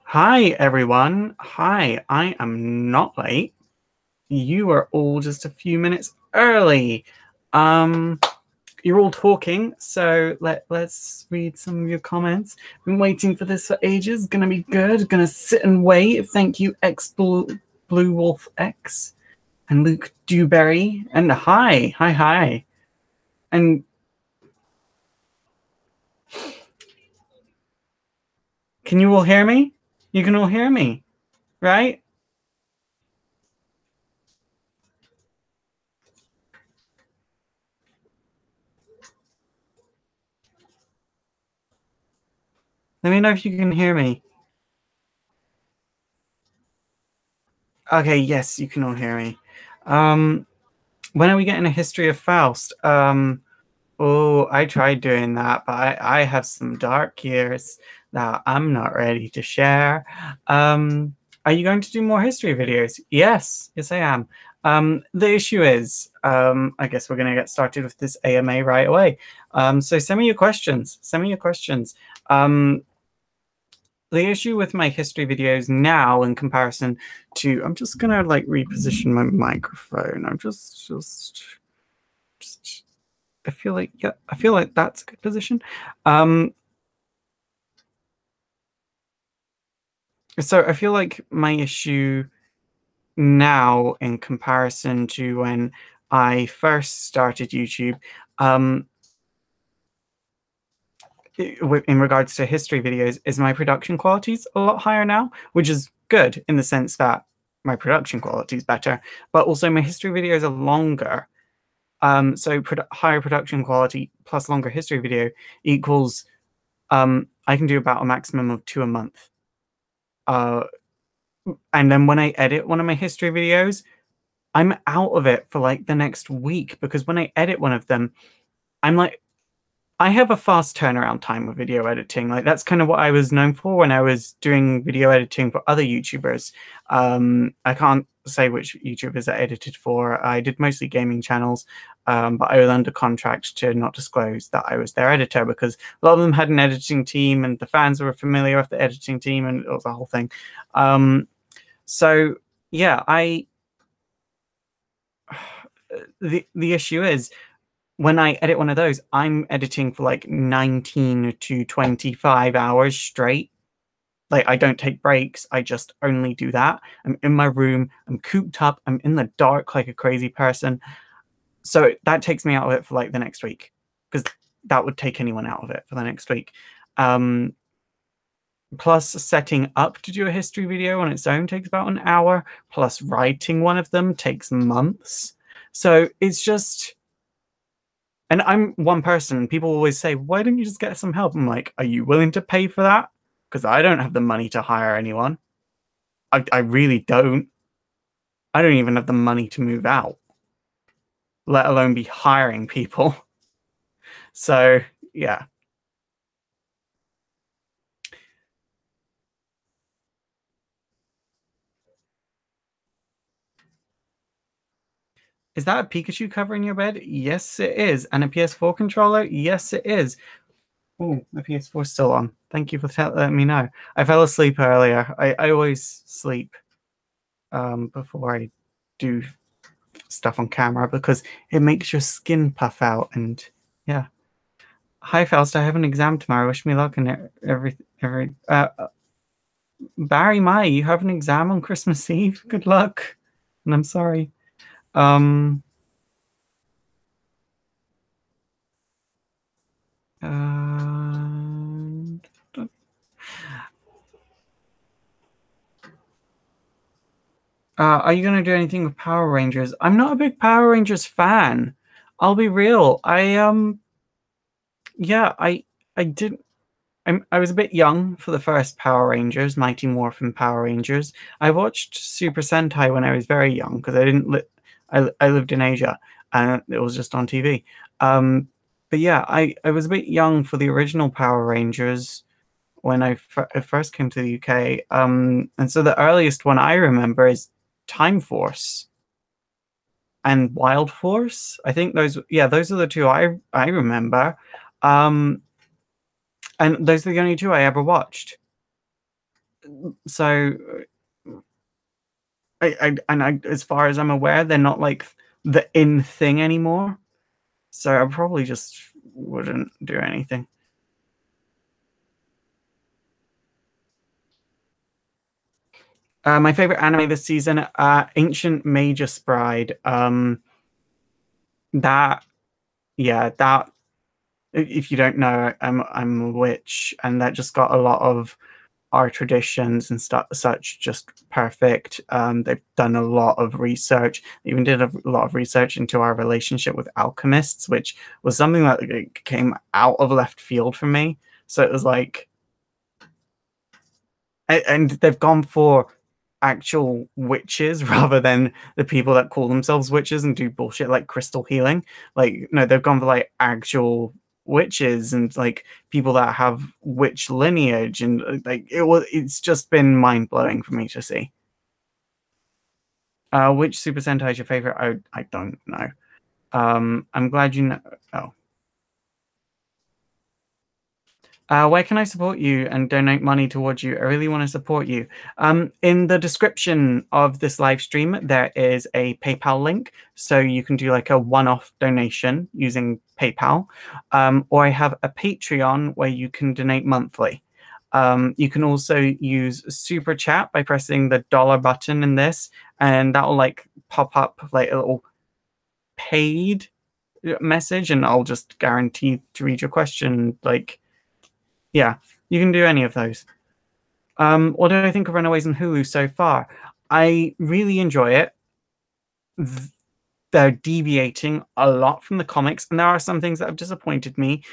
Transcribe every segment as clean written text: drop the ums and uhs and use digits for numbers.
Hi, everyone. Hi, I am not late. You are all just a few minutes early. Um, you're all talking, so let's read some of your comments. Been waiting for this for ages. Gonna be good. Gonna sit and wait. Thank you, Blue Wolf X and Luke Dewberry. And hi. And can you all hear me? You can all hear me, right? Let me know if you can hear me. Okay, yes, you can all hear me. Um, when are we getting a history of Faust? Oh, I tried doing that, but I have some dark years that I'm not ready to share. Are you going to do more history videos? Yes, I am. The issue is, I guess we're going to get started with this AMA right away. So send me your questions. Send me your questions. The issue with my history videos now in comparison to, I'm just gonna like reposition my microphone. I'm just I feel like, yeah, I feel like that's a good position. So I feel like my issue now in comparison to when I first started YouTube, um, in regards to history videos, is my production quality is a lot higher now, which is good in the sense that my production quality is better, but also my history videos are longer. So higher production quality plus longer history video equals I can do about a maximum of 2 a month. Uh, and then when I edit one of my history videos, I'm out of it for like the next week because when I edit one of them, I'm like, I have a fast turnaround time with video editing. Like that's kind of what I was known for when I was doing video editing for other YouTubers. I can't say which YouTubers I edited for. I did mostly gaming channels, but I was under contract to not disclose that I was their editor because a lot of them had an editing team and the fans were familiar with the editing team and it was a whole thing. So yeah, the issue is when I edit one of those, I'm editing for like 19 to 25 hours straight. Like I don't take breaks. I just only do that. I'm in my room. I'm cooped up. I'm in the dark like a crazy person. So that takes me out of it for like the next week because that would take anyone out of it for the next week. Um, Plus setting up to do a history video on its own takes about an hour. Plus writing one of them takes months. So it's just and I'm one person. People always say, why don't you just get some help? I'm like, are you willing to pay for that? Because I don't have the money to hire anyone. I really don't. I don't even have the money to move out, let alone be hiring people. So, yeah. Is that a Pikachu cover in your bed? Yes, it is. And a PS4 controller? Yes, it is. Oh, the PS4 is still on. Thank you for letting me know. I fell asleep earlier. I always sleep before I do stuff on camera because it makes your skin puff out and yeah. Hi Faust, I have an exam tomorrow. Wish me luck and every Barry Mai, you have an exam on Christmas Eve. Good luck. And I'm sorry. Um uh, are you gonna do anything with Power Rangers? I'm not a big Power Rangers fan. I'll be real. Yeah, I did I was a bit young for the first Power Rangers, Mighty Morphin Power Rangers. I watched Super Sentai when I was very young because I didn't li I lived in Asia and it was just on TV. But yeah, I was a bit young for the original Power Rangers when I first came to the UK. And so the earliest one I remember is Time Force and Wild Force. I think those are the two I remember. Um, and those are the only two I ever watched. So as far as I'm aware, they're not like the in thing anymore. So I probably just wouldn't do anything. My favorite anime this season, Ancient Magus Bride. That yeah, that if you don't know, I'm a witch, and that just got a lot of our traditions and stuff such just perfect. They've done a lot of research. They even did a lot of research into our relationship with alchemists, which was something that came out of left field for me. So it was like, and they've gone for actual witches rather than the people that call themselves witches and do bullshit like crystal healing. Like, no, they've gone for like actual witches and like people that have witch lineage, and like it's just been mind-blowing for me to see. Which Super Sentai is your favorite? I don't know. I'm glad you know. Oh. Where can I support you and donate money towards you? I really want to support you. In the description of this live stream, there is a PayPal link, so you can do like a one-off donation using PayPal, or I have a Patreon where you can donate monthly. You can also use Super Chat by pressing the dollar button in this, and that will like pop up like a little paid message, and I'll just guarantee to read your question like. Yeah, you can do any of those. What do I think of Runaways and Hulu so far? I really enjoy it. They're deviating a lot from the comics, and there are some things that have disappointed me,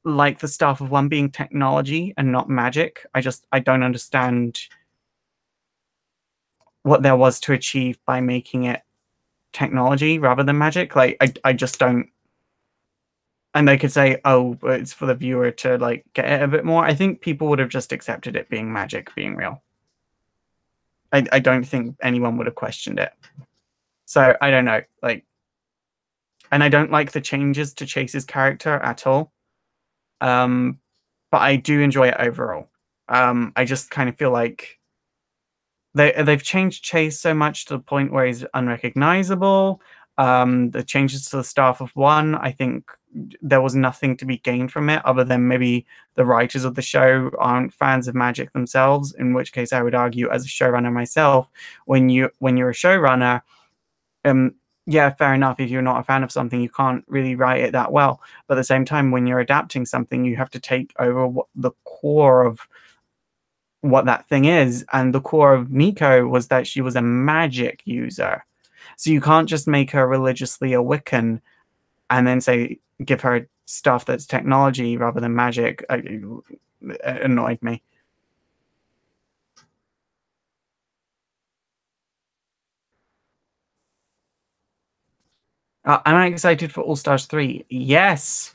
like the stuff of one being technology and not magic. I don't understand what there was to achieve by making it technology rather than magic. Like I just don't. And they could say, oh, but it's for the viewer to like get it a bit more. I think people would have just accepted it being magic, being real. I don't think anyone would have questioned it. So I don't know, like, and I don't like the changes to Chase's character at all. Um, but I do enjoy it overall. I just kind of feel like they've changed Chase so much to the point where he's unrecognizable. The changes to the staff of one, I think there was nothing to be gained from it other than maybe the writers of the show aren't fans of magic themselves, in which case I would argue as a showrunner myself, when you're a showrunner, yeah, fair enough, if you're not a fan of something you can't really write it that well, but at the same time when you're adapting something you have to take over what the core of what that thing is, and the core of Nico was that she was a magic user. So you can't just make her religiously a Wiccan and then say give her stuff that's technology rather than magic. It annoyed me. Am I excited for All Stars 3? Yes.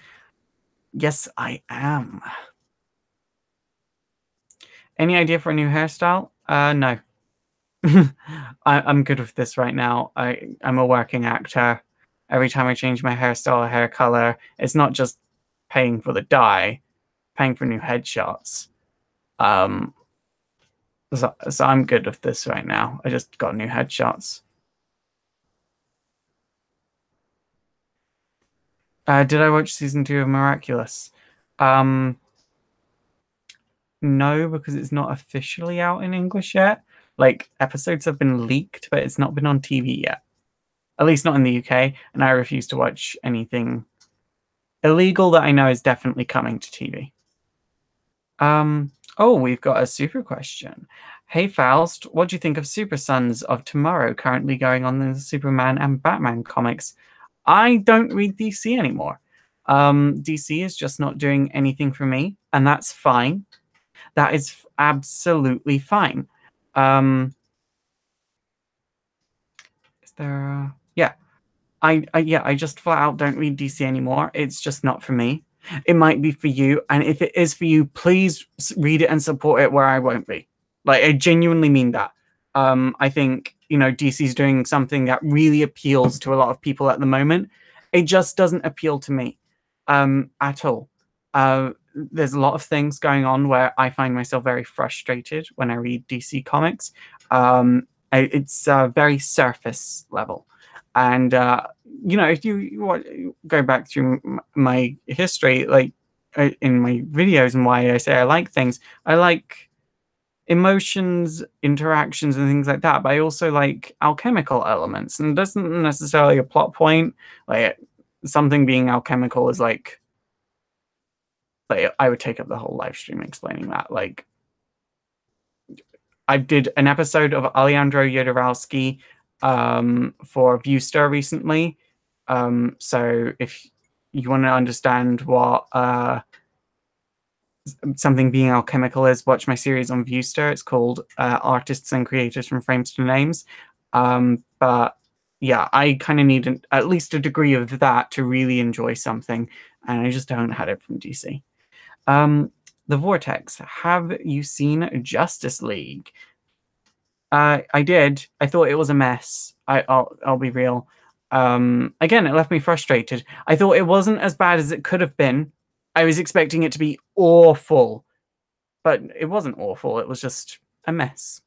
Yes, I am. Any idea for a new hairstyle? No. I'm good with this right now. I'm a working actor. Every time I change my hairstyle or hair color, it's not just paying for the dye, paying for new headshots. Um, so I'm good with this right now. I just got new headshots. Did I watch season 2 of Miraculous? Um, no, because it's not officially out in English yet. Like episodes have been leaked, but it's not been on TV yet. At least not in the UK, and I refuse to watch anything illegal that I know is definitely coming to TV. Oh, we've got a super question. Hey Faust, what do you think of Super Sons of Tomorrow currently going on in the Superman and Batman comics? I don't read DC anymore. DC is just not doing anything for me, and that's fine. That is absolutely fine. Is there? Yeah, I just flat out don't read DC anymore. It's just not for me. It might be for you, and if it is for you, please read it and support it where I won't be. Like I genuinely mean that. I think DC's doing something that really appeals to a lot of people at the moment. It just doesn't appeal to me, at all. there's a lot of things going on where I find myself very frustrated when I read DC comics. It's very surface level, and if you go back through my history, like in my videos and why I say I like things, I like emotions, interactions, and things like that. But I also like alchemical elements, and it doesn't necessarily a plot point. Like something being alchemical is like I would take up the whole live stream explaining that. Like I did an episode of Alejandro Jodorowsky for Viewstar recently. So if you want to understand what something being alchemical is, watch my series on Viewstar. It's called Artists and Creators from Frames to Names. But yeah, I kind of need at least a degree of that to really enjoy something, and I just don't have it from DC. The Vortex. Have you seen Justice League? I did. I thought it was a mess. I'll be real. Again, it left me frustrated. I thought it wasn't as bad as it could have been. I was expecting it to be awful, but it wasn't awful. It was just a mess.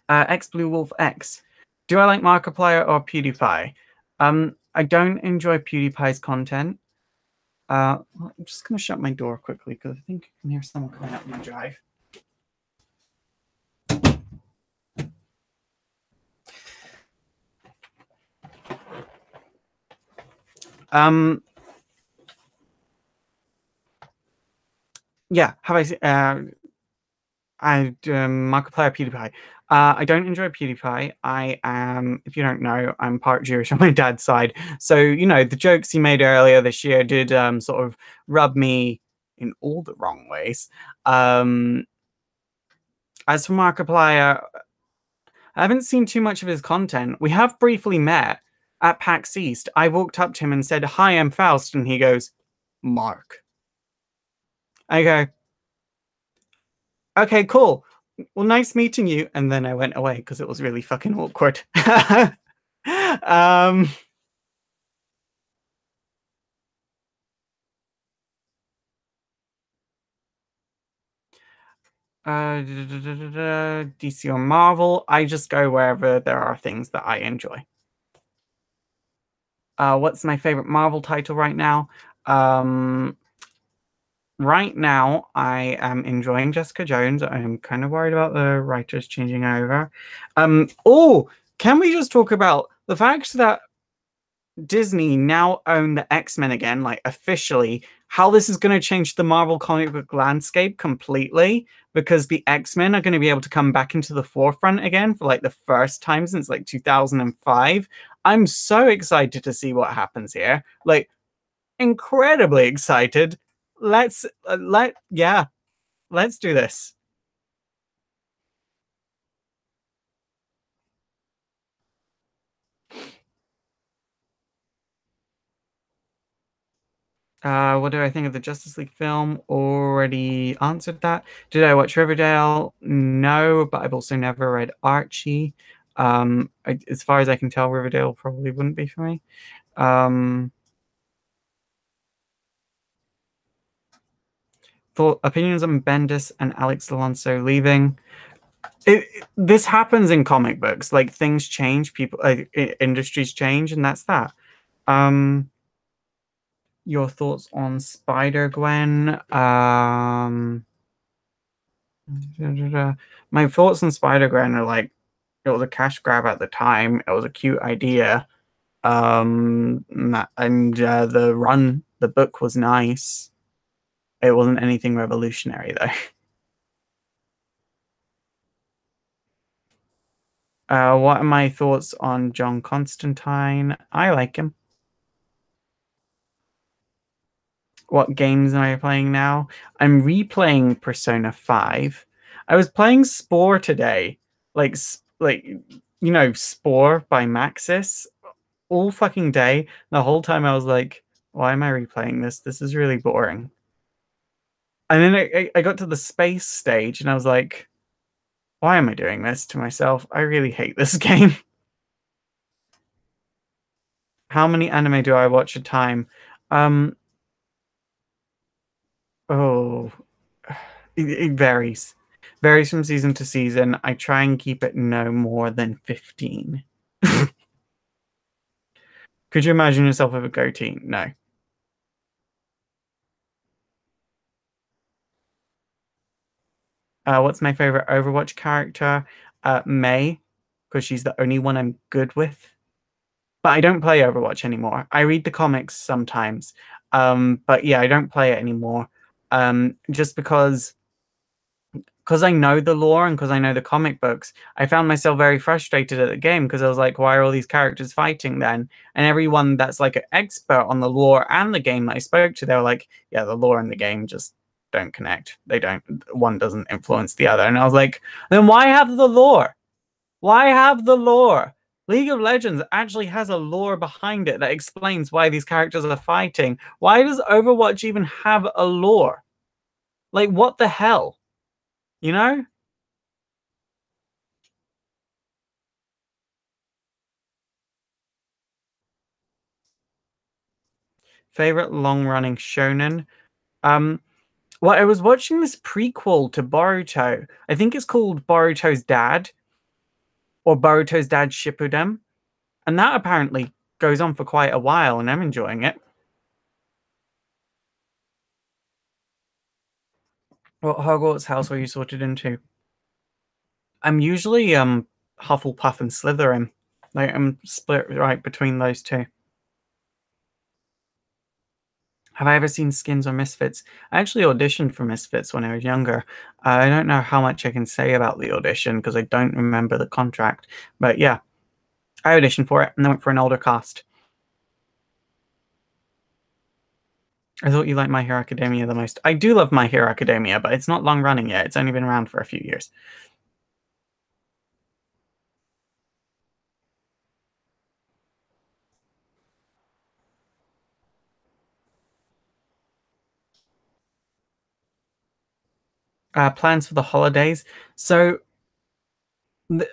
X Blue Wolf X. Do I like Markiplier or PewDiePie? I don't enjoy PewDiePie's content. I'm just gonna shut my door quickly because I think I can hear someone coming up my drive. Yeah, have I Markiplier PewDiePie. I don't enjoy PewDiePie. I am, if you don't know, I'm part Jewish on my dad's side. So, the jokes he made earlier this year did sort of rub me in all the wrong ways. As for Markiplier, I haven't seen too much of his content. We have briefly met at PAX East. I walked up to him and said, "Hi, I'm Faust," and he goes, "Mark." I go, "Okay, cool. Well, nice meeting you." And then I went away because it was really fucking awkward. um, DC or Marvel. I just go wherever there are things that I enjoy. What's my favorite Marvel title right now? Right now, I am enjoying Jessica Jones. I'm kind of worried about the writers changing over. Can we just talk about the fact that Disney now own the X-Men again, like officially, how this is going to change the Marvel comic book landscape completely, because the X-Men are going to be able to come back into the forefront again for like the first time since like 2005. I'm so excited to see what happens here. Like, incredibly excited. Let's let's do this. What do I think of the Justice League film? Already answered that. Did I watch Riverdale? No, but I've also never read Archie. As far as I can tell, Riverdale probably wouldn't be for me. Thought opinions on Bendis and Alex Alonso leaving. This happens in comic books. Like things change, people, industries change, and that's that. Your thoughts on Spider-Gwen? My thoughts on Spider-Gwen are like, it was a cash grab at the time. It was a cute idea. The book was nice. It wasn't anything revolutionary though. What are my thoughts on John Constantine? I like him. What games am I playing now? I'm replaying Persona 5. I was playing Spore today. Like Spore by Maxis all fucking day. The whole time I was like, why am I replaying this? This is really boring. And then I got to the space stage and I was like, why am I doing this to myself? I really hate this game. How many anime do I watch a time? Um, Oh, it varies. Varies from season to season. I try and keep it no more than 15. Could you imagine yourself with a goatee? No. What's my favorite Overwatch character? May, because she's the only one I'm good with. But I don't play Overwatch anymore. I read the comics sometimes. But yeah, I don't play it anymore. Just because I know the lore and because I know the comic books, I found myself very frustrated at the game because I was like, why are all these characters fighting then? And everyone that's like an expert on the lore and the game that I spoke to, they were like, yeah, the lore and the game just don't connect. They don't, one doesn't influence the other. And I was like, then why have the lore? Why have the lore? League of Legends actually has a lore behind it that explains why these characters are fighting. Why does Overwatch even have a lore? Like, what the hell? You know? Favorite long-running shonen? Um, well, I was watching this prequel to Boruto. I think it's called Boruto's Dad or Boruto's Dad Shippuden, and that apparently goes on for quite a while, and I'm enjoying it. What Hogwarts house were you sorted into? I'm usually Hufflepuff and Slytherin. Like I'm split right between those two. Have I ever seen Skins or Misfits? I actually auditioned for Misfits when I was younger. I don't know how much I can say about the audition because I don't remember the contract. But yeah, I auditioned for it and then went for an older cast. I thought you liked My Hero Academia the most. I do love My Hero Academia, but it's not long running yet. It's only been around for a few years. Plans for the holidays. So th-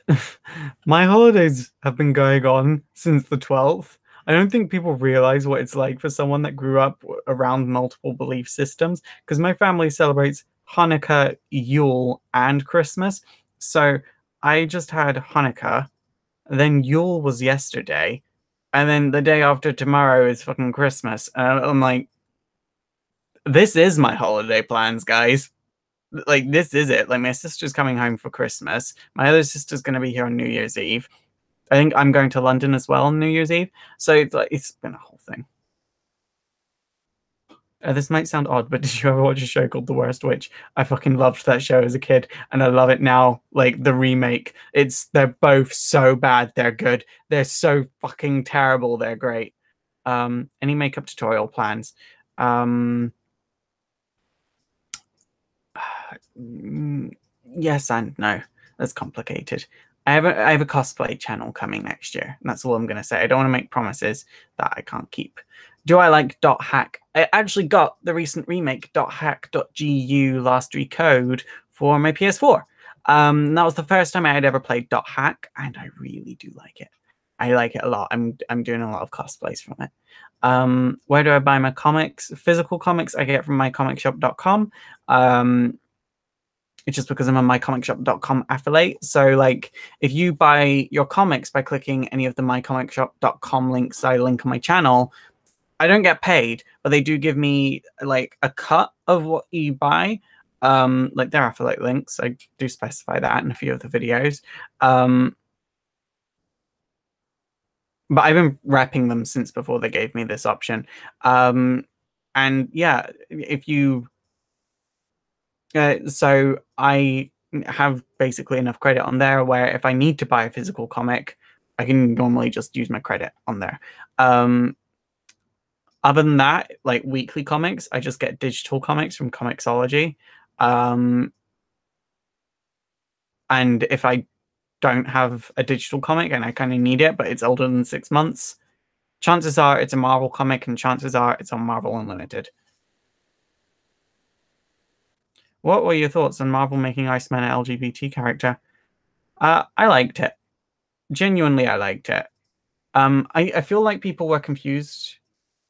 my holidays have been going on since the 12th. I don't think people realize what it's like for someone that grew up around multiple belief systems because my family celebrates Hanukkah, Yule, and Christmas. So I just had Hanukkah, then Yule was yesterday, and then the day after tomorrow is fucking Christmas. And I'm like, this is my holiday plans, guys. Like, this is it. Like, my sister's coming home for Christmas. My other sister's going to be here on New Year's Eve. I think I'm going to London as well on New Year's Eve. So it's like it's been a whole thing. This might sound odd, but did you ever watch a show called The Worst Witch? I fucking loved that show as a kid, and I love it now. Like the remake, they're both so bad, they're good. They're so fucking terrible, they're great. Any makeup tutorial plans? Um, yes and no. That's complicated. I have a cosplay channel coming next year, and that's all I'm gonna say. I don't want to make promises that I can't keep. Do I like Dot Hack? I actually got the recent remake .hack.gu last recode for my PS4. That was the first time I had ever played Dot Hack, and I really do like it. I like it a lot. I'm doing a lot of cosplays from it. Where do I buy my comics? Physical comics I get from mycomicshop.com. It's just because I'm a mycomicshop.com affiliate. So, like, if you buy your comics by clicking any of the mycomicshop.com links I link on my channel, I don't get paid, but they do give me like a cut of what you buy. Like their affiliate links, I do specify that in a few of the videos. But I've been wrapping them since before they gave me this option. And yeah, if you so I have basically enough credit on there where if I need to buy a physical comic, I can normally just use my credit on there. Other than that, like weekly comics, I just get digital comics from Comixology. Um, and if I don't have a digital comic and I kind of need it, but it's older than 6 months, chances are it's a Marvel comic and chances are it's on Marvel Unlimited. What were your thoughts on Marvel making Iceman an LGBT character? I liked it. Genuinely, I liked it. I feel like people were confused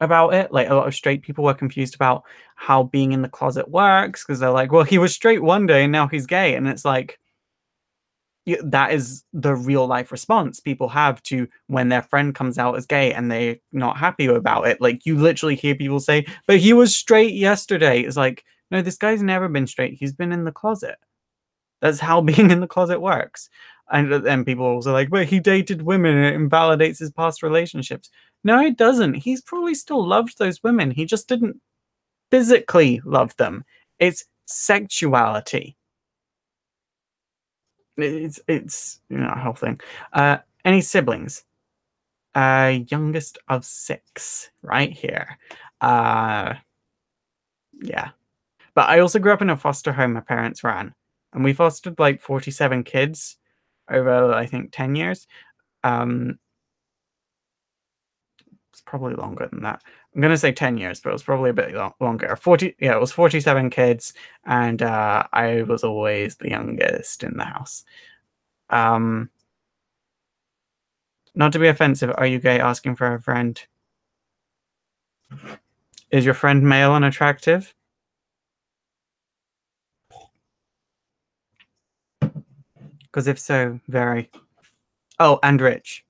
about it. Like a lot of straight people were confused about how being in the closet works because they're like, well, he was straight one day and now he's gay. And it's like, that is the real life response people have to when their friend comes out as gay and they're not happy about it. Like you literally hear people say, but he was straight yesterday. It's like, no, this guy's never been straight. He's been in the closet. That's how being in the closet works. And then people also like, but he dated women and it invalidates his past relationships. No, it doesn't. He's probably still loved those women. He just didn't physically love them. It's sexuality. It's a whole thing. Any siblings? Youngest of 6, right here. Yeah. But I also grew up in a foster home my parents ran, and we fostered like 47 kids over I think 10 years. It's probably longer than that. I'm gonna say 10 years, but it was probably a bit longer. 40, yeah, it was 47 kids, and I was always the youngest in the house. Not to be offensive, are you gay asking for a friend? Is your friend male and attractive? Because if so, very. Oh, and rich.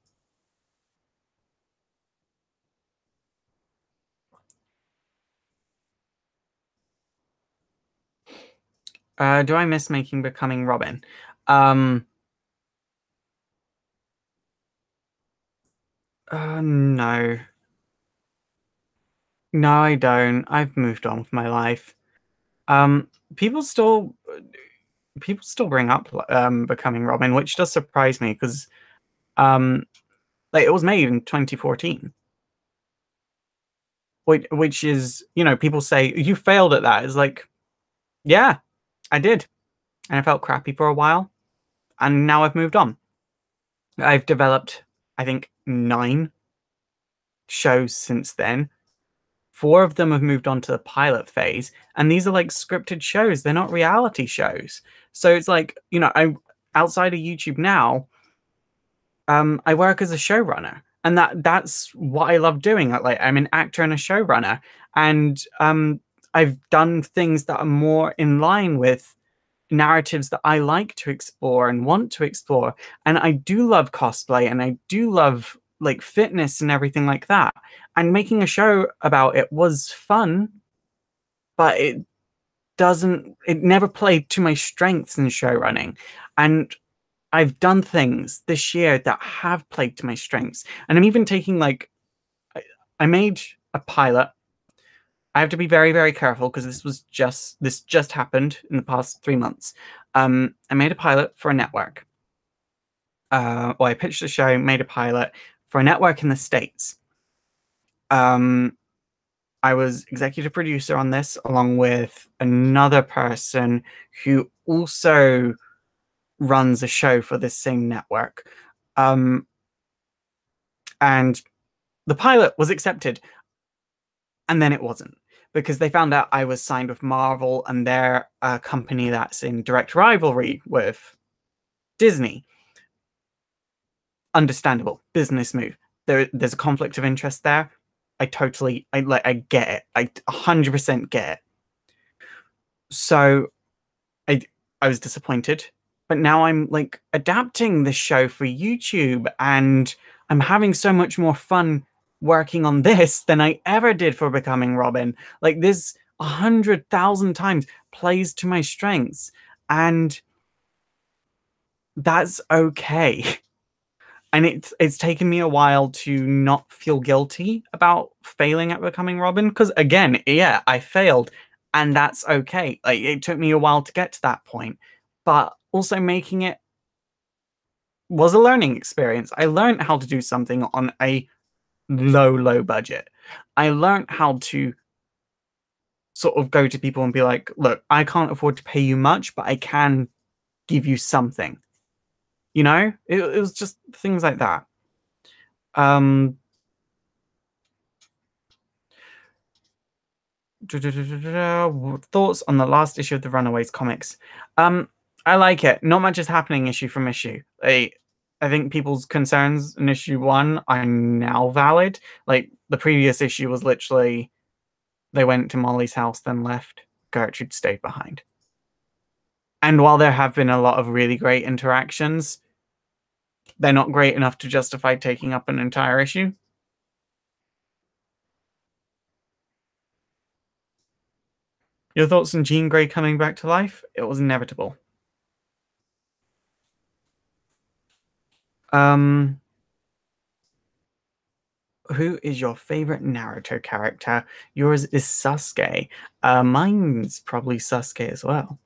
Do I miss making Becoming Robin? No. No, I don't. I've moved on with my life. Um, people still people still bring up Becoming Robin, which does surprise me because um like it was made in 2014. Which is, people say you failed at that. It's like, yeah, I did. And I felt crappy for a while, and now I've moved on. I've developed, I think, 9 shows since then. 4 of them have moved on to the pilot phase, and these are like scripted shows. They're not reality shows. So it's like, I'm outside of YouTube now. I work as a showrunner, and that's what I love doing. Like I'm an actor and a showrunner, and I've done things that are more in line with narratives that I like to explore and want to explore. And I do love cosplay, and I do love like fitness and everything like that. And making a show about it was fun, but it never played to my strengths in show running. And I've done things this year that have played to my strengths. And I'm even taking like I made a pilot. I have to be very, very careful because this just happened in the past 3 months. I made a pilot for a network. I pitched a show, made a pilot for a network in the States. I was executive producer on this along with another person who also runs a show for this same network. And the pilot was accepted, and then it wasn't because they found out I was signed with Marvel, and they're a company that's in direct rivalry with Disney. Understandable business move. There's a conflict of interest there. I get it. I 100% get it. So I was disappointed, but now I'm like adapting the show for YouTube, and I'm having so much more fun working on this than I ever did for Becoming Robin. Like this 100,000 times plays to my strengths, and that's okay. And it's taken me a while to not feel guilty about failing at Becoming Robin, because again, yeah, I failed, and that's okay. Like it took me a while to get to that point, but also making it was a learning experience. I learned how to do something on a low budget. I learned how to sort of go to people and be like, look, I can't afford to pay you much, but I can give you something. It was just things like that. Thoughts on the last issue of the Runaways comics? I like it. Not much is happening issue from issue. I think people's concerns in issue 1 are now valid. Like, the previous issue was literally they went to Molly's house, then left. Gertrude stayed behind. And while there have been a lot of really great interactions, they're not great enough to justify taking up an entire issue. Your thoughts on Jean Grey coming back to life? It was inevitable. Who is your favorite Naruto character? Yours is Sasuke. Mine's probably Sasuke as well.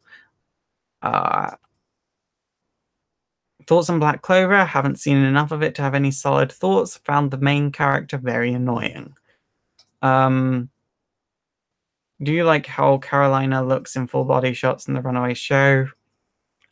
Thoughts on Black Clover? Haven't seen enough of it to have any solid thoughts. Found the main character very annoying. Do you like how Carolina looks in full body shots in the Runaway Show?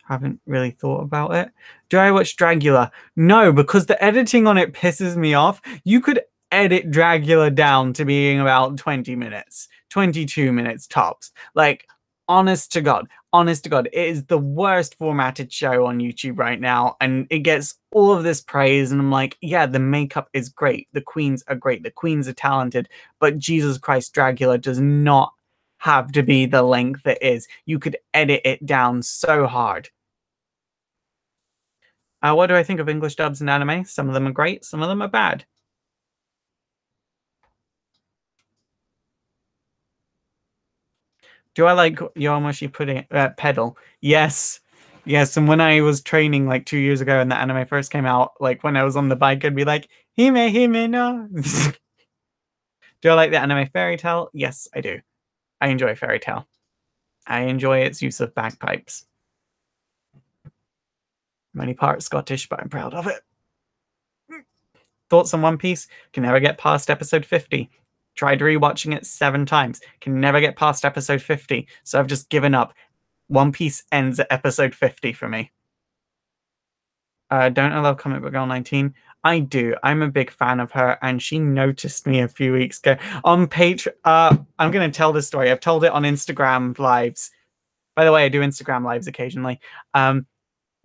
Haven't really thought about it. Do I watch Dragula? No, because the editing on it pisses me off. You could edit Dragula down to being about 20 minutes, 22 minutes tops. Like, honest to God, it is the worst formatted show on YouTube right now, and it gets all of this praise, and I'm like, yeah, the makeup is great, the queens are great, the queens are talented, but Jesus Christ, Dragula does not have to be the length it is. You could edit it down so hard. What do I think of English dubs in anime? Some of them are great, some of them are bad. Do I like Yowamushi pudding pedal? Yes. Yes, and when I was training like 2 years ago and the anime first came out, like when I was on the bike, I'd be like, Hime, Hime, no. Do I like the anime Fairy Tail? Yes, I do. I enjoy Fairy Tail. I enjoy its use of bagpipes. Many parts Scottish, but I'm proud of it. Thoughts on One Piece? Can never get past episode 50. Tried rewatching it 7 times. Can never get past episode 50. So I've just given up. One Piece ends at episode 50 for me. Don't I love Comic Book Girl 19? I do. I'm a big fan of her, and she noticed me a few weeks ago on Patreon. I'm going to tell this story. I've told it on Instagram lives. By the way, I do Instagram lives occasionally.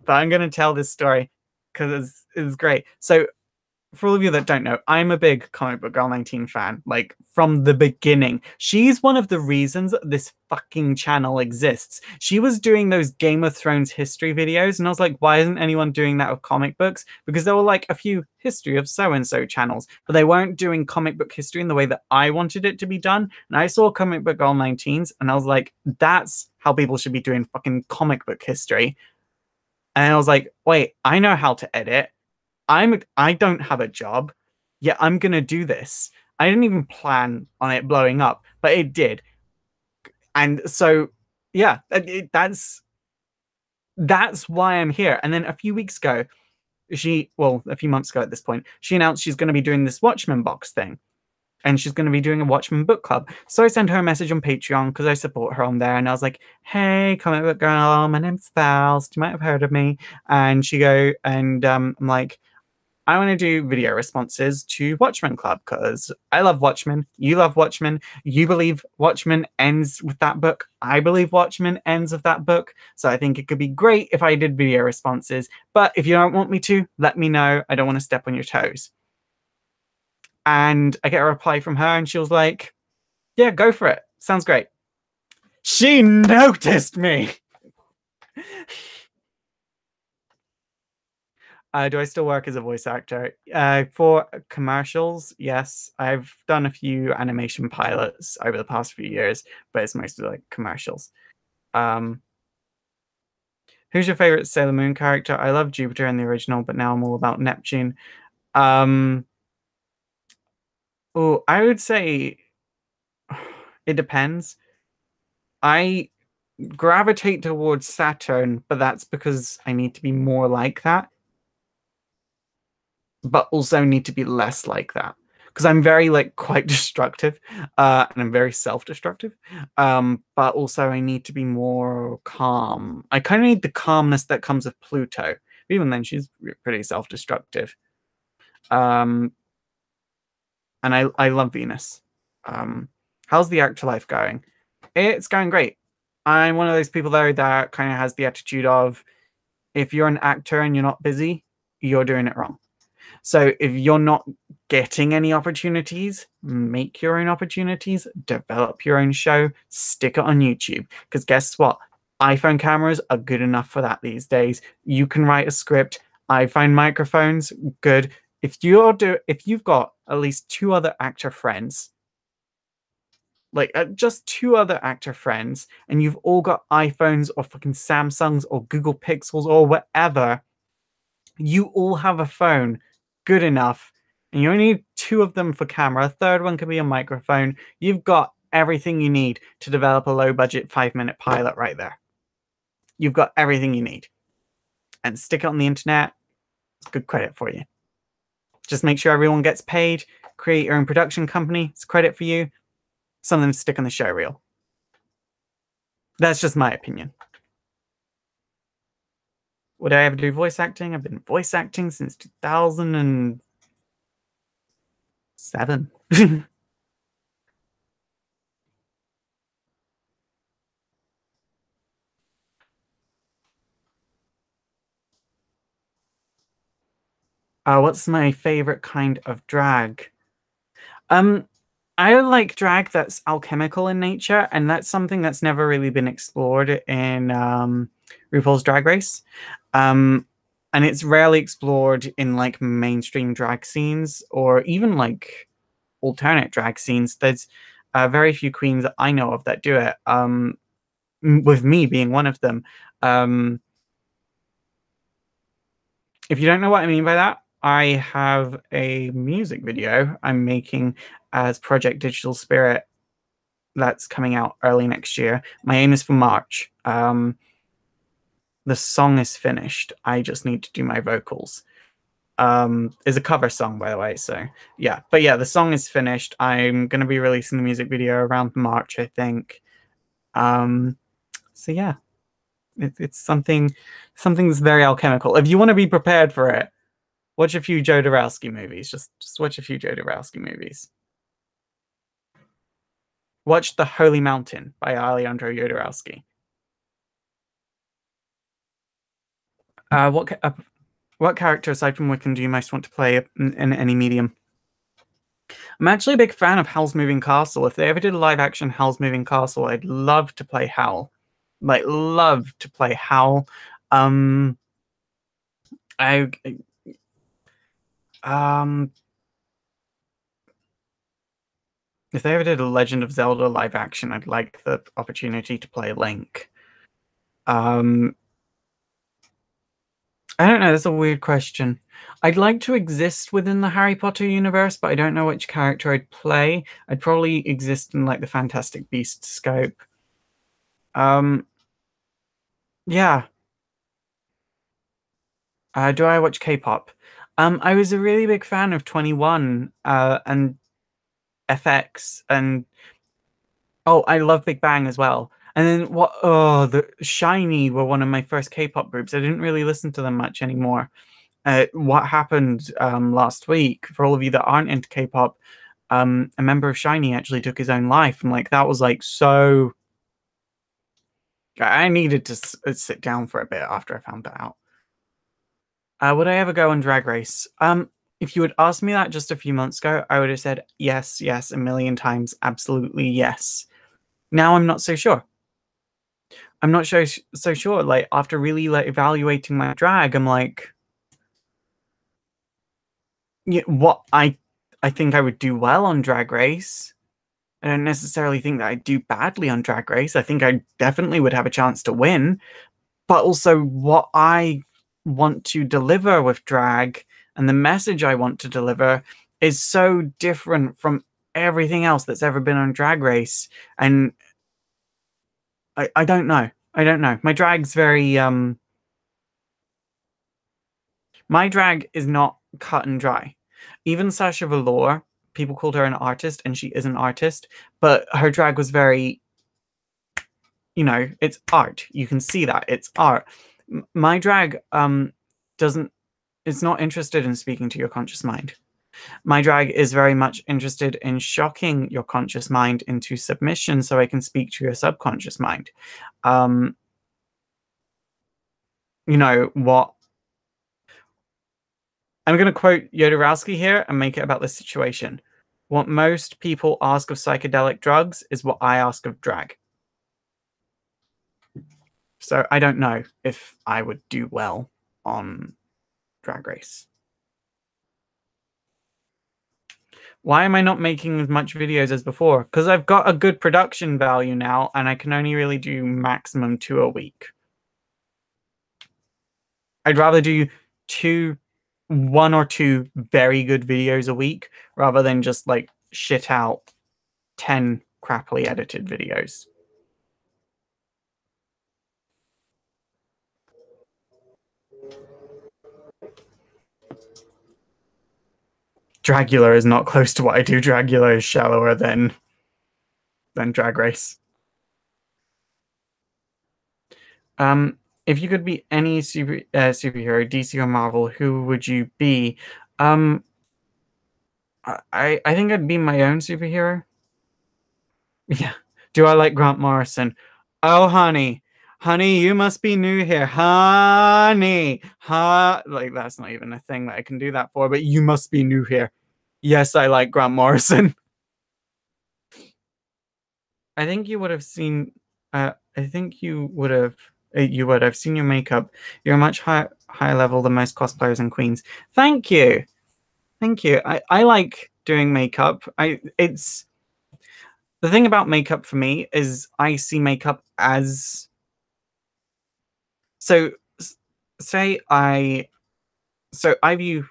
But I'm going to tell this story because it's great. So, for all of you that don't know, I'm a big Comic Book Girl 19 fan, like, from the beginning. She's one of the reasons this fucking channel exists. She was doing those Game of Thrones history videos, and I was like, why isn't anyone doing that with comic books? Because there were, like, a few history of so-and-so channels, but they weren't doing comic book history in the way that I wanted it to be done, and I saw Comic Book Girl 19's, and I was like, that's how people should be doing fucking comic book history. And I was like, wait, I know how to edit. I don't have a job. Yeah, I'm gonna do this. I didn't even plan on it blowing up, but it did. And so, yeah, that's why I'm here. And then a few weeks ago, a few months ago at this point, she announced she's going to be doing this Watchmen box thing. And she's going to be doing a Watchmen book club. So I sent her a message on Patreon because I support her on there. And I was like, hey, Comic Book Girl, my name's Faust. You might have heard of me. And I'm like, I want to do video responses to Watchmen Club because I love Watchmen. You love Watchmen. You believe Watchmen ends with that book. I believe Watchmen ends with that book. So I think it could be great if I did video responses. But if you don't want me to, let me know. I don't want to step on your toes. And I get a reply from her and she was like, yeah, go for it. Sounds great. She noticed me. Do I still work as a voice actor? For commercials, yes. I've done a few animation pilots over the past few years, but it's mostly like commercials. Who's your favorite Sailor Moon character? I love Jupiter in the original, but now I'm all about Neptune. I would say it depends. I gravitate towards Saturn, but that's because I need to be more like that. But also need to be less like that. Because I'm very, like, quite destructive. And I'm very self-destructive. But also I need to be more calm. I kind of need the calmness that comes with Pluto. Even then, she's pretty self-destructive. And I love Venus. How's the actor life going? It's going great. I'm one of those people, though, that kind of has the attitude of, if you're an actor and you're not busy, you're doing it wrong. So if you're not getting any opportunities, make your own opportunities, develop your own show, stick it on YouTube. Because guess what? iPhone cameras are good enough for that these days. You can write a script. iPhone microphones, good. If you've got at least two other actor friends, like just two other actor friends, and you've all got iPhones or fucking Samsungs or Google Pixels or whatever, you all have a phone good enough, and you only need two of them for camera. A third one could be a microphone. You've got everything you need to develop a low budget 5-minute pilot right there. You've got everything you need. And stick it on the internet. It's good credit for you. Just make sure everyone gets paid. Create your own production company. It's credit for you. Something to stick on the show reel. That's just my opinion. Would I ever do voice acting? I've been voice acting since 2007. What's my favorite kind of drag? I like drag that's alchemical in nature, and that's something that's never really been explored in RuPaul's Drag Race. And it's rarely explored in like mainstream drag scenes or even like alternate drag scenes. There's very few queens that I know of that do it. With me being one of them. If you don't know what I mean by that, I have a music video I'm making as Project Digital Spirit that's coming out early next year. My aim is for March. The song is finished. I just need to do my vocals. Is a cover song, by the way. So yeah, but yeah, the song is finished. I'm gonna be releasing the music video around March, I think. So yeah, it's something that's very alchemical. If you want to be prepared for it, watch a few Joe Dorowski movies. Just watch a few Joe Dorowski movies. Watch The Holy Mountain by Alejandro Jodorowsky. What character aside from Wiccan do you most want to play in any medium? I'm actually a big fan of Howl's Moving Castle. If they ever did a live action Howl's Moving Castle, I'd love to play Howl. Like, love to play Howl. If they ever did a Legend of Zelda live action, I'd like the opportunity to play Link. I don't know, that's a weird question. I'd like to exist within the Harry Potter universe, but I don't know which character I'd play. I'd probably exist in like the Fantastic Beasts scope. Yeah. Do I watch K-pop? I was a really big fan of 21 and FX, and oh, I love Big Bang as well. And then the SHINee were one of my first K-pop groups. I didn't really listen to them much anymore. What happened last week, for all of you that aren't into K-pop, a member of SHINee actually took his own life, and like that was like so. I needed to sit down for a bit after I found that out. Would I ever go on Drag Race? If you had asked me that just a few months ago, I would have said yes, yes, a million times, absolutely yes. Now I'm not so sure. I'm not so sure. Like after really like evaluating my drag, I'm like, yeah, what I think I would do well on Drag Race. I don't necessarily think that I'd do badly on Drag Race. I think I definitely would have a chance to win, but also what I want to deliver with drag and the message I want to deliver is so different from everything else that's ever been on Drag Race. And I don't know. I don't know. My drag's very my drag is not cut and dry. Even Sasha Velour, people called her an artist, and she is an artist, but her drag was very, it's art. You can see that it's art. My drag is not interested in speaking to your conscious mind. My drag is very much interested in shocking your conscious mind into submission so I can speak to your subconscious mind. What I'm going to quote Jodorowsky here and make it about this situation. What most people ask of psychedelic drugs is what I ask of drag. So I don't know if I would do well on Drag Race. Why am I not making as much videos as before? Because I've got a good production value now, and I can only really do maximum 2 a week. I'd rather do 1 or 2 very good videos a week rather than just like shit out 10 crappily edited videos. Dragula is not close to what I do. Dragula is shallower than Drag Race. If you could be any superhero, DC or Marvel, who would you be? I think I'd be my own superhero. Yeah. Do I like Grant Morrison? Oh, honey. Honey, you must be new here. Honey. Like, that's not even a thing that I can do that for, but you must be new here. Yes, I like Grant Morrison. I think you would have seen. I think you would have. You would. I've seen your makeup. You're a much higher level than most cosplayers and queens. Thank you. Thank you. I like doing makeup. It's the thing about makeup for me is I see makeup as so. Say I. So I view.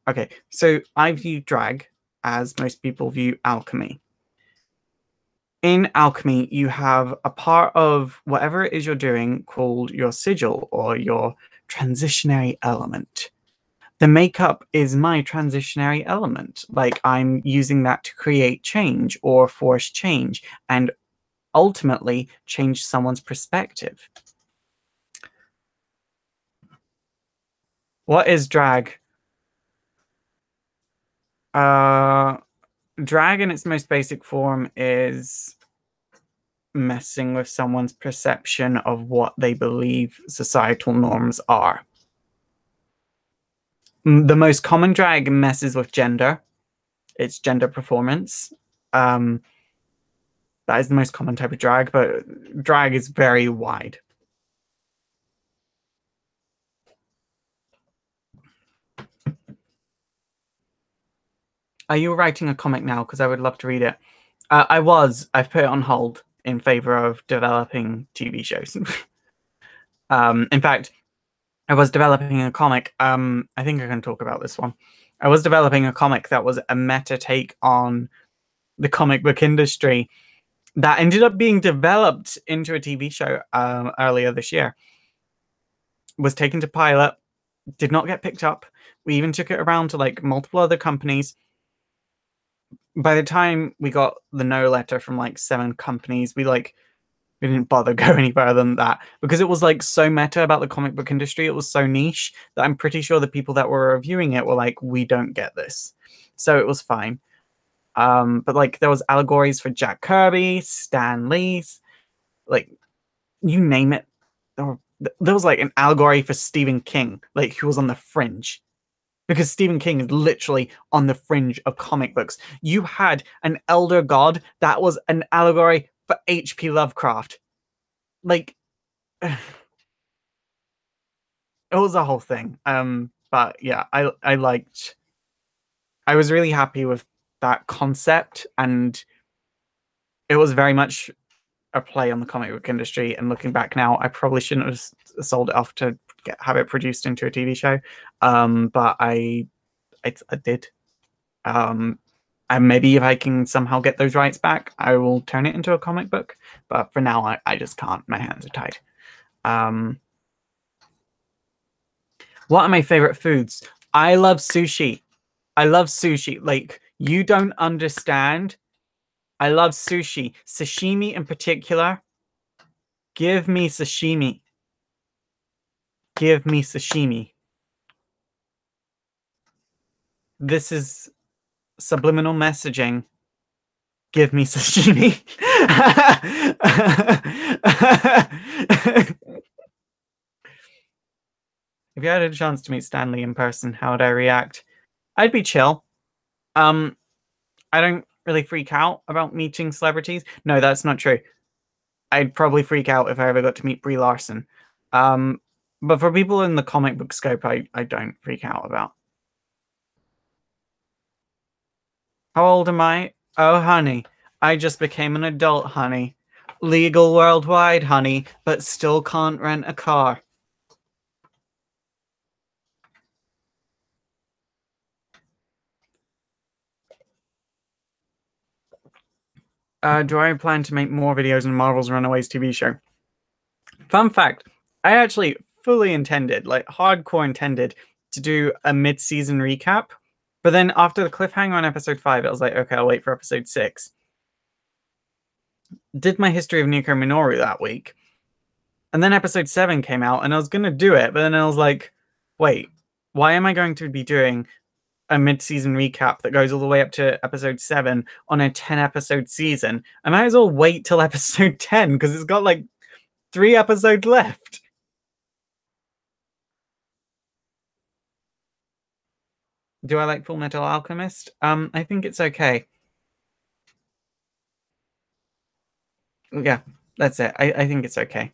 Okay. So I view drag as most people view alchemy. In alchemy, you have a part of whatever it is you're doing called your sigil or your transitionary element. The makeup is my transitionary element. Like, I'm using that to create change or force change and ultimately change someone's perspective. What is drag? Drag in its most basic form is messing with someone's perception of what they believe societal norms are. The most common drag messes with gender. It's gender performance. That is the most common type of drag, but drag is very wide. Are you writing a comic now? Because I would love to read it. I was. I've put it on hold in favor of developing TV shows. In fact, I was developing a comic. I think I can talk about this one. I was developing a comic that was a meta take on the comic book industry that ended up being developed into a TV show earlier this year. Was taken to pilot, did not get picked up. We even took it around to like multiple other companies. By the time we got the no letter from like 7 companies, we didn't bother go any further than that because it was like so meta about the comic book industry. It was so niche that I'm pretty sure the people that were reviewing it were like, we don't get this. So it was fine. But like there was allegories for Jack Kirby, Stan Lee's, like you name it. There was like an allegory for Stephen King, like who was on the fringe. Because Stephen King is literally on the fringe of comic books. You had an elder god that was an allegory for H.P. Lovecraft. Like, it was a whole thing. But yeah, I was really happy with that concept, and it was very much a play on the comic book industry. And looking back now, I probably shouldn't have sold it off to have it produced into a TV show. But I did. And maybe if I can somehow get those rights back, I will turn it into a comic book. But for now, I just can't. My hands are tied. What are my favorite foods? I love sushi. I love sushi. Like, you don't understand. I love sushi. Sashimi in particular. Give me sashimi. Give me sashimi. This is subliminal messaging. Give me sashimi. if you had a chance to meet Stanley in person, how would I react? I'd be chill. Um, I don't really freak out about meeting celebrities. No, that's not true. I'd probably freak out if I ever got to meet Brie Larson. Um, but for people in the comic book scope, I don't freak out about. How old am I? Oh, honey, I just became an adult, honey. Legal worldwide, honey, but still can't rent a car. Do I plan to make more videos on Marvel's Runaways TV show? Fun fact, I actually fully intended, like hardcore intended, to do a mid-season recap. But then after the cliffhanger on episode 5, I was like, okay, I'll wait for episode 6. Did my history of Nico Minoru that week. And then episode 7 came out, and I was going to do it, but then I was like, wait, why am I going to be doing a mid-season recap that goes all the way up to episode 7 on a 10-episode season? I might as well wait till episode 10, because it's got like 3 episodes left. Do I like Full Metal Alchemist? I think it's okay. Yeah, that's it. I think it's okay.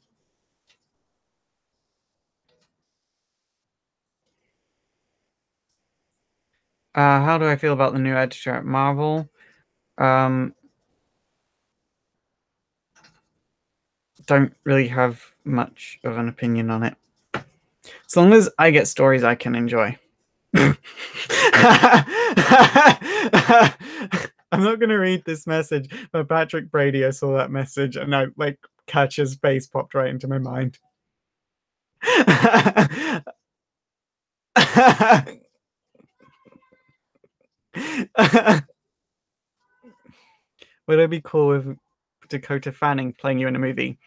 How do I feel about the new editor at Marvel? Um, don't really have much of an opinion on it. As long as I get stories I can enjoy. I'm not going to read this message, but Patrick Brady, I saw that message and I like Catcher's face popped right into my mind. Would it be cool with Dakota Fanning playing you in a movie?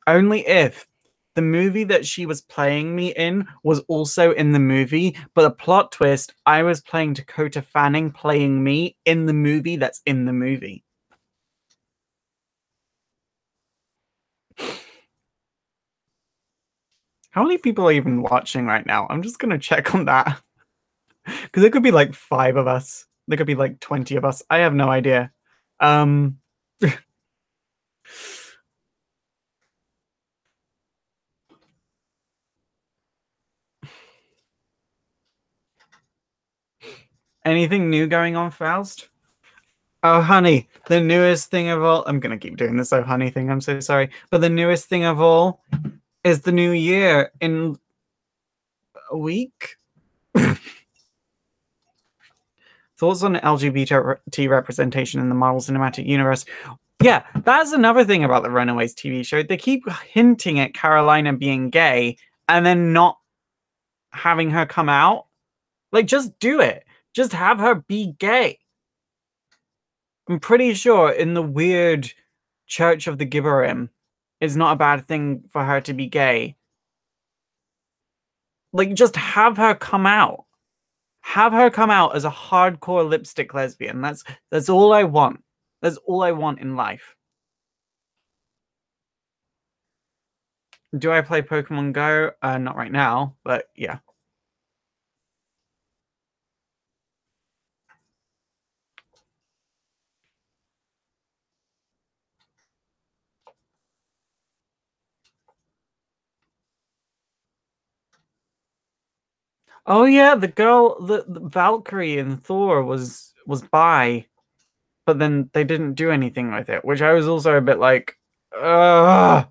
Only if the movie that she was playing me in was also in the movie, but the plot twist, I was playing Dakota Fanning playing me in the movie that's in the movie. How many people are even watching right now? I'm just gonna check on that. Because it could be like 5 of us. There could be like 20 of us. I have no idea. Um Anything new going on, Faust? Oh, honey, the newest thing of all. I'm gonna keep doing this oh, honey thing. I'm so sorry. But the newest thing of all is the new year in a week. Thoughts on LGBT representation in the Marvel Cinematic Universe? Yeah, that's another thing about the Runaways TV show. They keep hinting at Carolina being gay and then not having her come out. Like, just do it. Just have her be gay. I'm pretty sure in the weird Church of the Gibberim, it's not a bad thing for her to be gay. Like, just have her come out. Have her come out as a hardcore lipstick lesbian. That's all I want. That's all I want in life. Do I play Pokemon Go? Not right now, but yeah. Oh yeah, the girl, the Valkyrie in Thor was bi, but then they didn't do anything with it, which I was also a bit like, ugh.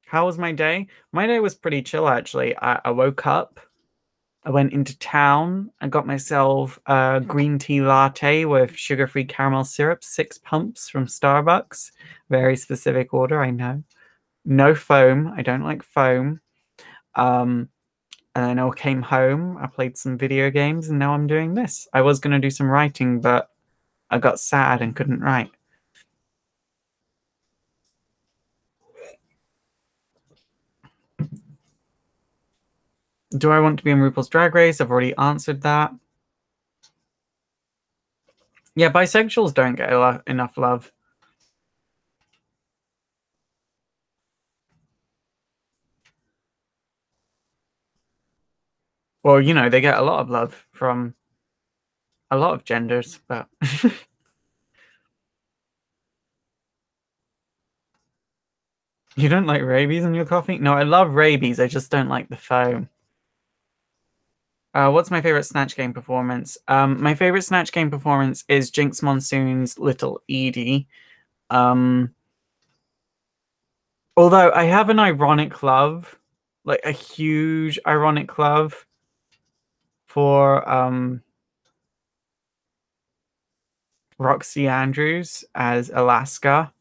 How was my day? My day was pretty chill actually. I woke up, I went into town, I got myself a green tea latte with sugar-free caramel syrup, 6 pumps from Starbucks. Very specific order, I know. No foam. I don't like foam. Um, and then I came home, I played some video games, and now I'm doing this. I was going to do some writing, but I got sad and couldn't write. Do I want to be on RuPaul's Drag Race? I've already answered that. Yeah, bisexuals don't get enough love. Well, you know, they get a lot of love from a lot of genders, but you don't like rabies in your coffee? No, I love rabies. I just don't like the foam. What's my favorite Snatch Game performance? My favorite Snatch Game performance is Jinx Monsoon's Little Edie. Um, Although I have an ironic love, like a huge ironic love for Roxy Andrews as Alaska.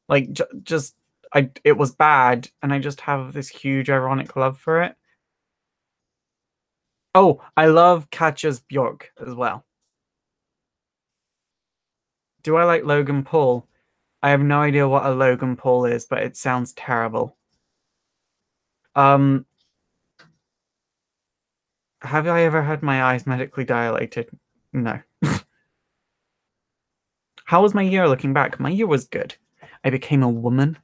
Like just it was bad, and I just have this huge ironic love for it. Oh, I love Katja's Bjork as well. Do I like Logan Paul? I have no idea what a Logan Paul is, but it sounds terrible. Um, have I ever had my eyes medically dilated? No. How was my year looking back? My year was good. I became a woman.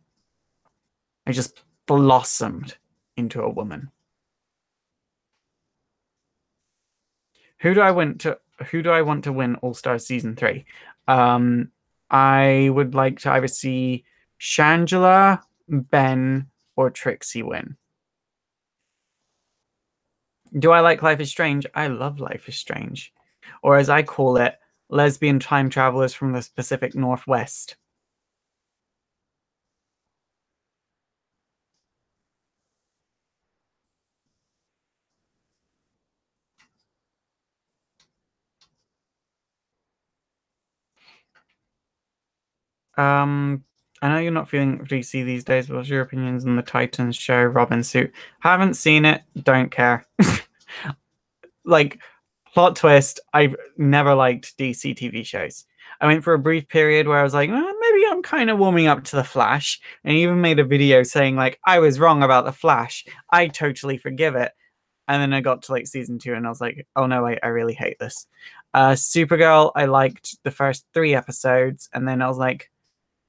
I just blossomed into a woman. Who do I want to who do I want to win All Stars season 3? Um, I would like to either see Shangela, Ben, or Trixie win. Do I like Life is Strange? I love Life is Strange. Or as I call it, lesbian time travelers from the Pacific Northwest. Um, I know you're not feeling DC these days, but what's your opinions on the Titans show Robin suit? Haven't seen it, don't care. Like, plot twist, I've never liked DC TV shows. I went for a brief period where I was like, maybe I'm kind of warming up to The Flash, and even made a video saying, like, I was wrong about The Flash. I totally forgive it. And then I got to like season 2 and I was like, oh no, I really hate this. Supergirl, I liked the first 3 episodes, and then I was like,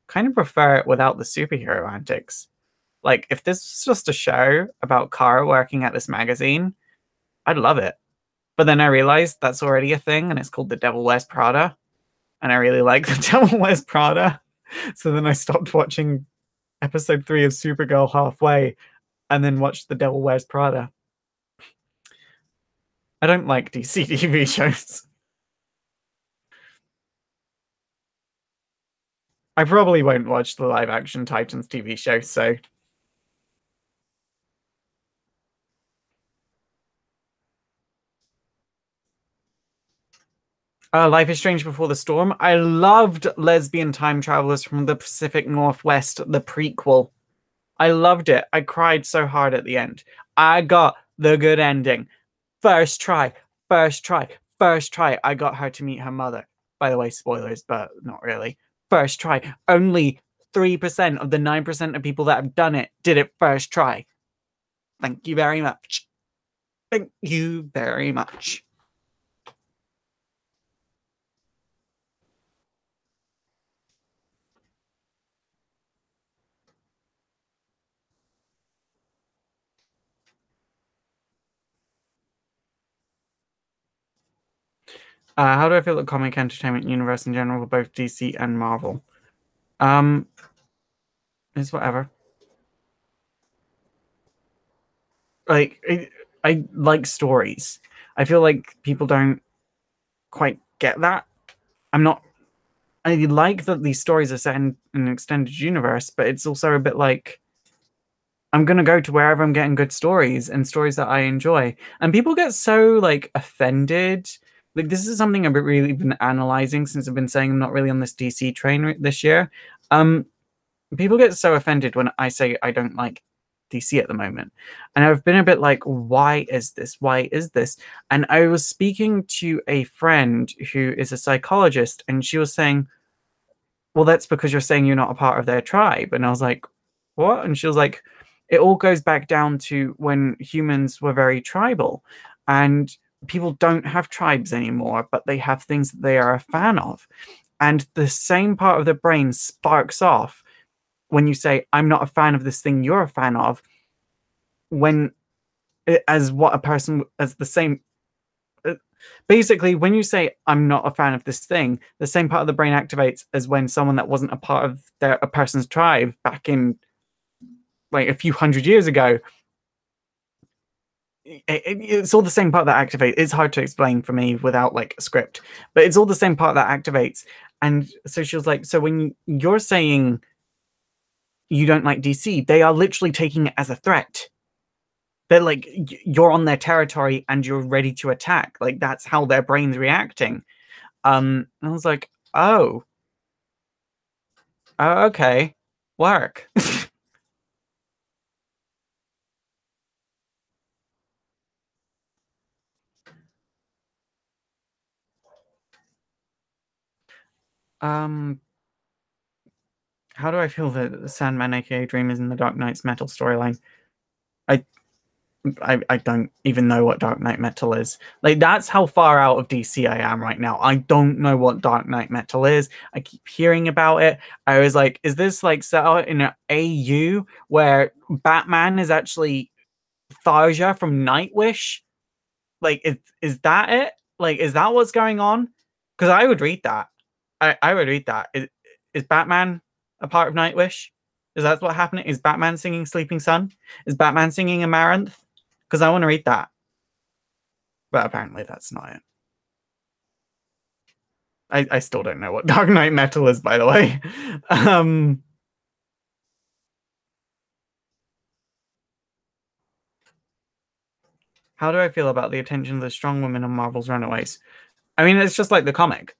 kind of prefer it without the superhero antics. Like, if this was just a show about Kara working at this magazine, I'd love it. But then I realized that's already a thing and it's called The Devil Wears Prada. And I really like The Devil Wears Prada. So then I stopped watching episode 3 of Supergirl halfway and then watched The Devil Wears Prada. I don't like DC TV shows. I probably won't watch the live action Titans TV show, so. Life is Strange Before the Storm. I loved Lesbian Time Travelers from the Pacific Northwest, the prequel. I loved it. I cried so hard at the end. I got the good ending. First try, first try, first try. I got her to meet her mother. By the way, spoilers, but not really. First try. Only 3% of the 9% of people that have done it did it first try. Thank you very much. Thank you very much. How do I feel the comic entertainment universe in general for both DC and Marvel? Um, it's whatever. Like, I like stories. I feel like people don't quite get that. I'm not. I like that these stories are set in an extended universe, but it's also a bit like I'm gonna go to wherever I'm getting good stories and stories that I enjoy. And people get so like offended. Like this is something I've really been analyzing since I've been saying I'm not really on this DC train this year. Um, People get so offended when I say I don't like DC at the moment. And I've been a bit like, why is this? Why is this? And I was speaking to a friend who is a psychologist, and she was saying, well, that's because you're saying you're not a part of their tribe. And I was like, what? And she was like, it all goes back down to when humans were very tribal. And people don't have tribes anymore, but they have things that they are a fan of. And the same part of the brain sparks off when you say, I'm not a fan of this thing you're a fan of, when as what a person as the same basically when you say I'm not a fan of this thing, the same part of the brain activates as when someone that wasn't a part of a person's tribe back in like a few hundred years ago, it's all the same part that activates. It's hard to explain for me without like a script, but it's all the same part that activates. And so she was like, so when you're saying you don't like DC, they are literally taking it as a threat. They're like, you're on their territory and you're ready to attack. Like that's how their brain's reacting. And I was like, oh, okay, work. um, how do I feel that Sandman, aka Dream, is in the Dark Knight's Metal storyline? I I don't even know what Dark Knight Metal is. Like that's how far out of DC I am right now. I don't know what Dark Knight Metal is. I keep hearing about it. I was like, is this like set out in an AU where Batman is actually Tharja from Nightwish? Like, is that it? Like, is that what's going on? Because I would read that. I would read that. Is Batman a part of Nightwish? Is that what happening? Is Batman singing Sleeping Sun? Is Batman singing Amaranth? Because I want to read that. But apparently that's not it. I still don't know what Dark Knight Metal is, by the way. How do I feel about the attention of the strong women on Marvel's Runaways? I mean, it's just like the comic.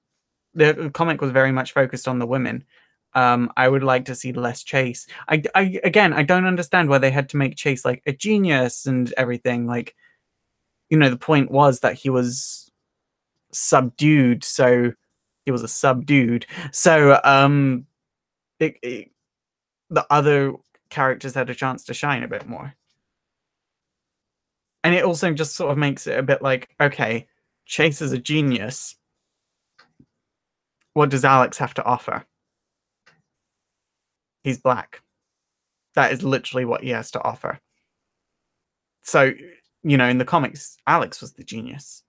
The comic was very much focused on the women. I would like to see less Chase. Again, I don't understand why they had to make Chase like a genius and everything. Like, you know, the point was that he was subdued, so he was a subdued. So, the other characters had a chance to shine a bit more. And it also just sort of makes it a bit like, okay, Chase is a genius. What does Alex have to offer? He's black. That is literally what he has to offer. So, you know, in the comics, Alex was the genius.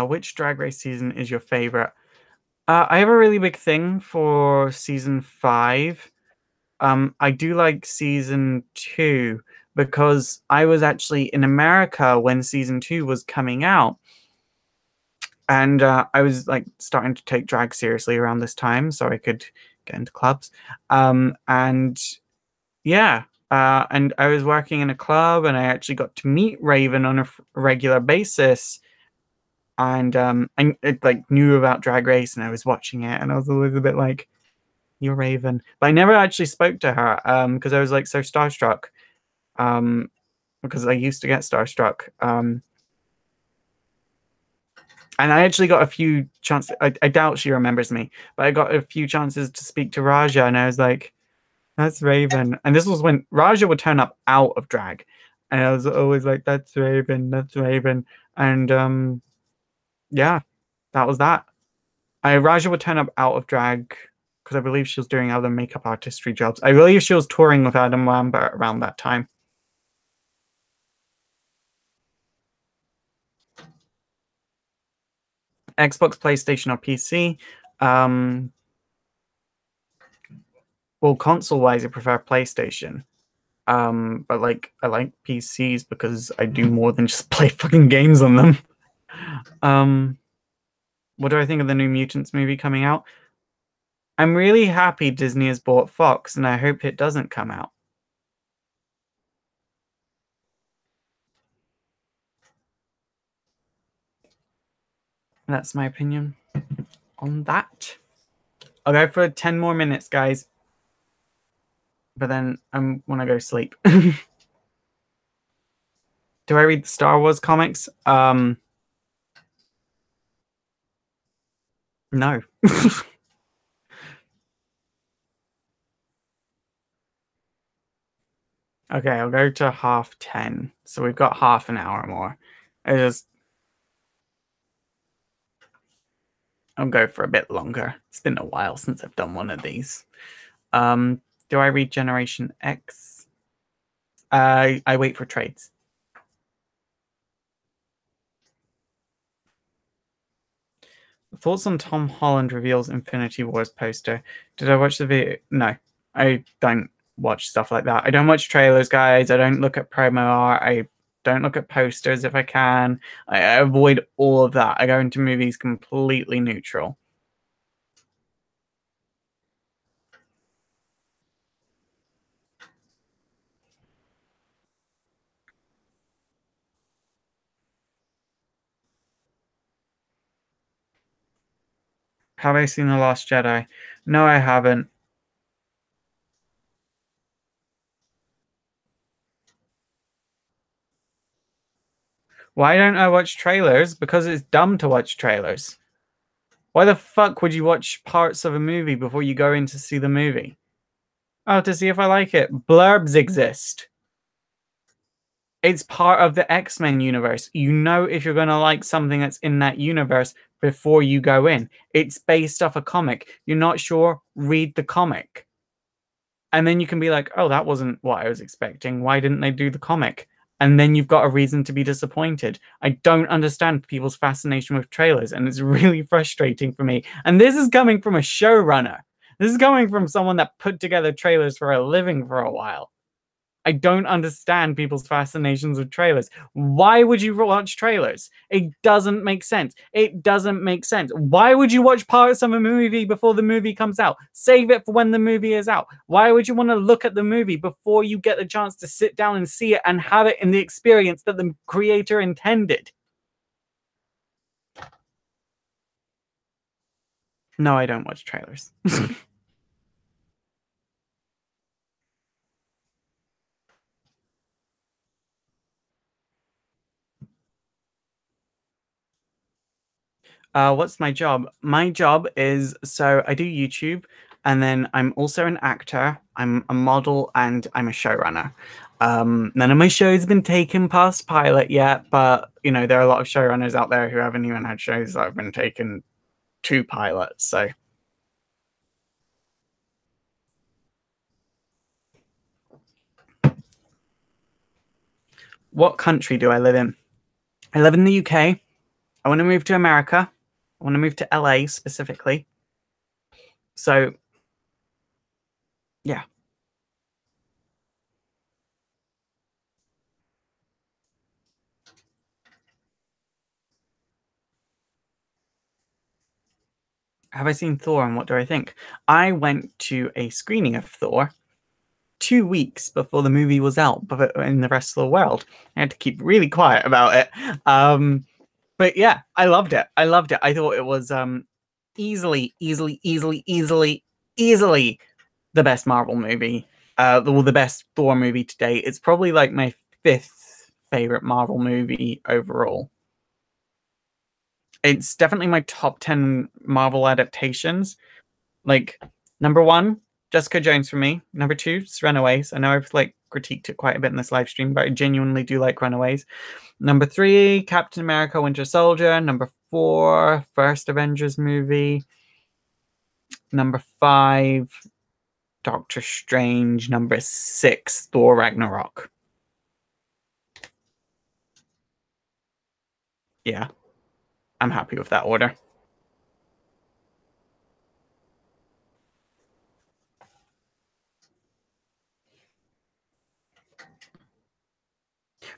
Which Drag Race season is your favorite? I have a really big thing for season 5. I do like season 2 because I was actually in America when season 2 was coming out. And I was like starting to take drag seriously around this time so I could get into clubs. And yeah, and I was working in a club and I actually got to meet Raven on a regular basis. And I like knew about Drag Race and I was watching it and I was always a bit like, you're Raven. But I never actually spoke to her because I was like so starstruck. Because I used to get starstruck. And I actually got a few chances. I doubt she remembers me, but I got a few chances to speak to Raja, and I was like, "That's Raven." And this was when Raja would turn up out of drag, and I was always like, "That's Raven. That's Raven." And yeah, that was that. Raja would turn up out of drag because I believe she was doing other makeup artistry jobs. I believe she was touring with Adam Lambert around that time. Xbox, PlayStation, or PC. Um, well, console wise, I prefer PlayStation. But like I like PCs because I do more than just play fucking games on them. Um, what do I think of the new Mutants movie coming out? I'm really happy Disney has bought Fox, and I hope it doesn't come out. That's my opinion on that. I'll go for 10 more minutes, guys. but then I want to go sleep. Do I read the Star Wars comics? No. Okay, I'll go to 10:30. So we've got half an hour more. I'll go for a bit longer. It's been a while since I've done one of these. Um, do I read Generation X? I wait for trades. Thoughts on Tom Holland reveals Infinity Wars poster? Did I watch the video? No, I don't watch stuff like that. I don't watch trailers, guys. I don't look at promo art. I don't look at posters if I can. I avoid all of that. I go into movies completely neutral. Have I seen The Last Jedi? No, I haven't. Why don't I watch trailers? Because it's dumb to watch trailers. Why the fuck would you watch parts of a movie before you go in to see the movie? Oh, to see if I like it. Blurbs exist. It's part of the X-Men universe. You know if you're going to like something that's in that universe before you go in. It's based off a comic. You're not sure? Read the comic. And then you can be like, oh, that wasn't what I was expecting. Why didn't they do the comic? And then you've got a reason to be disappointed. I don't understand people's fascination with trailers, and it's really frustrating for me. And this is coming from a showrunner. This is coming from someone that put together trailers for a living for a while. I don't understand people's fascinations with trailers. Why would you watch trailers? It doesn't make sense. It doesn't make sense. Why would you watch parts of a movie before the movie comes out? Save it for when the movie is out. Why would you want to look at the movie before you get the chance to sit down and see it and have it in the experience that the creator intended? No, I don't watch trailers. What's my job? My job is so I do YouTube, and then I'm also an actor. I'm a model, and I'm a showrunner. None of my shows have been taken past pilot yet, but you know there are a lot of showrunners out there who haven't even had shows that have been taken to pilot. So, what country do I live in? I live in the UK. I want to move to America. I want to move to LA specifically. So, yeah. Have I seen Thor and what do I think? I went to a screening of Thor 2 weeks before the movie was out, but in the rest of the world, I had to keep really quiet about it. But yeah, I loved it. I loved it. I thought it was easily the best Marvel movie. The best Thor movie to date. It's probably like my fifth favorite Marvel movie overall. It's definitely my top 10 Marvel adaptations. Like, number one, Jessica Jones for me. Number two, it's Runaways. I know I've like critiqued it quite a bit in this live stream, but I genuinely do like Runaways. Number three, Captain America Winter Soldier. Number four, first Avengers movie. Number five, Doctor Strange. Number six, Thor Ragnarok. Yeah, I'm happy with that order.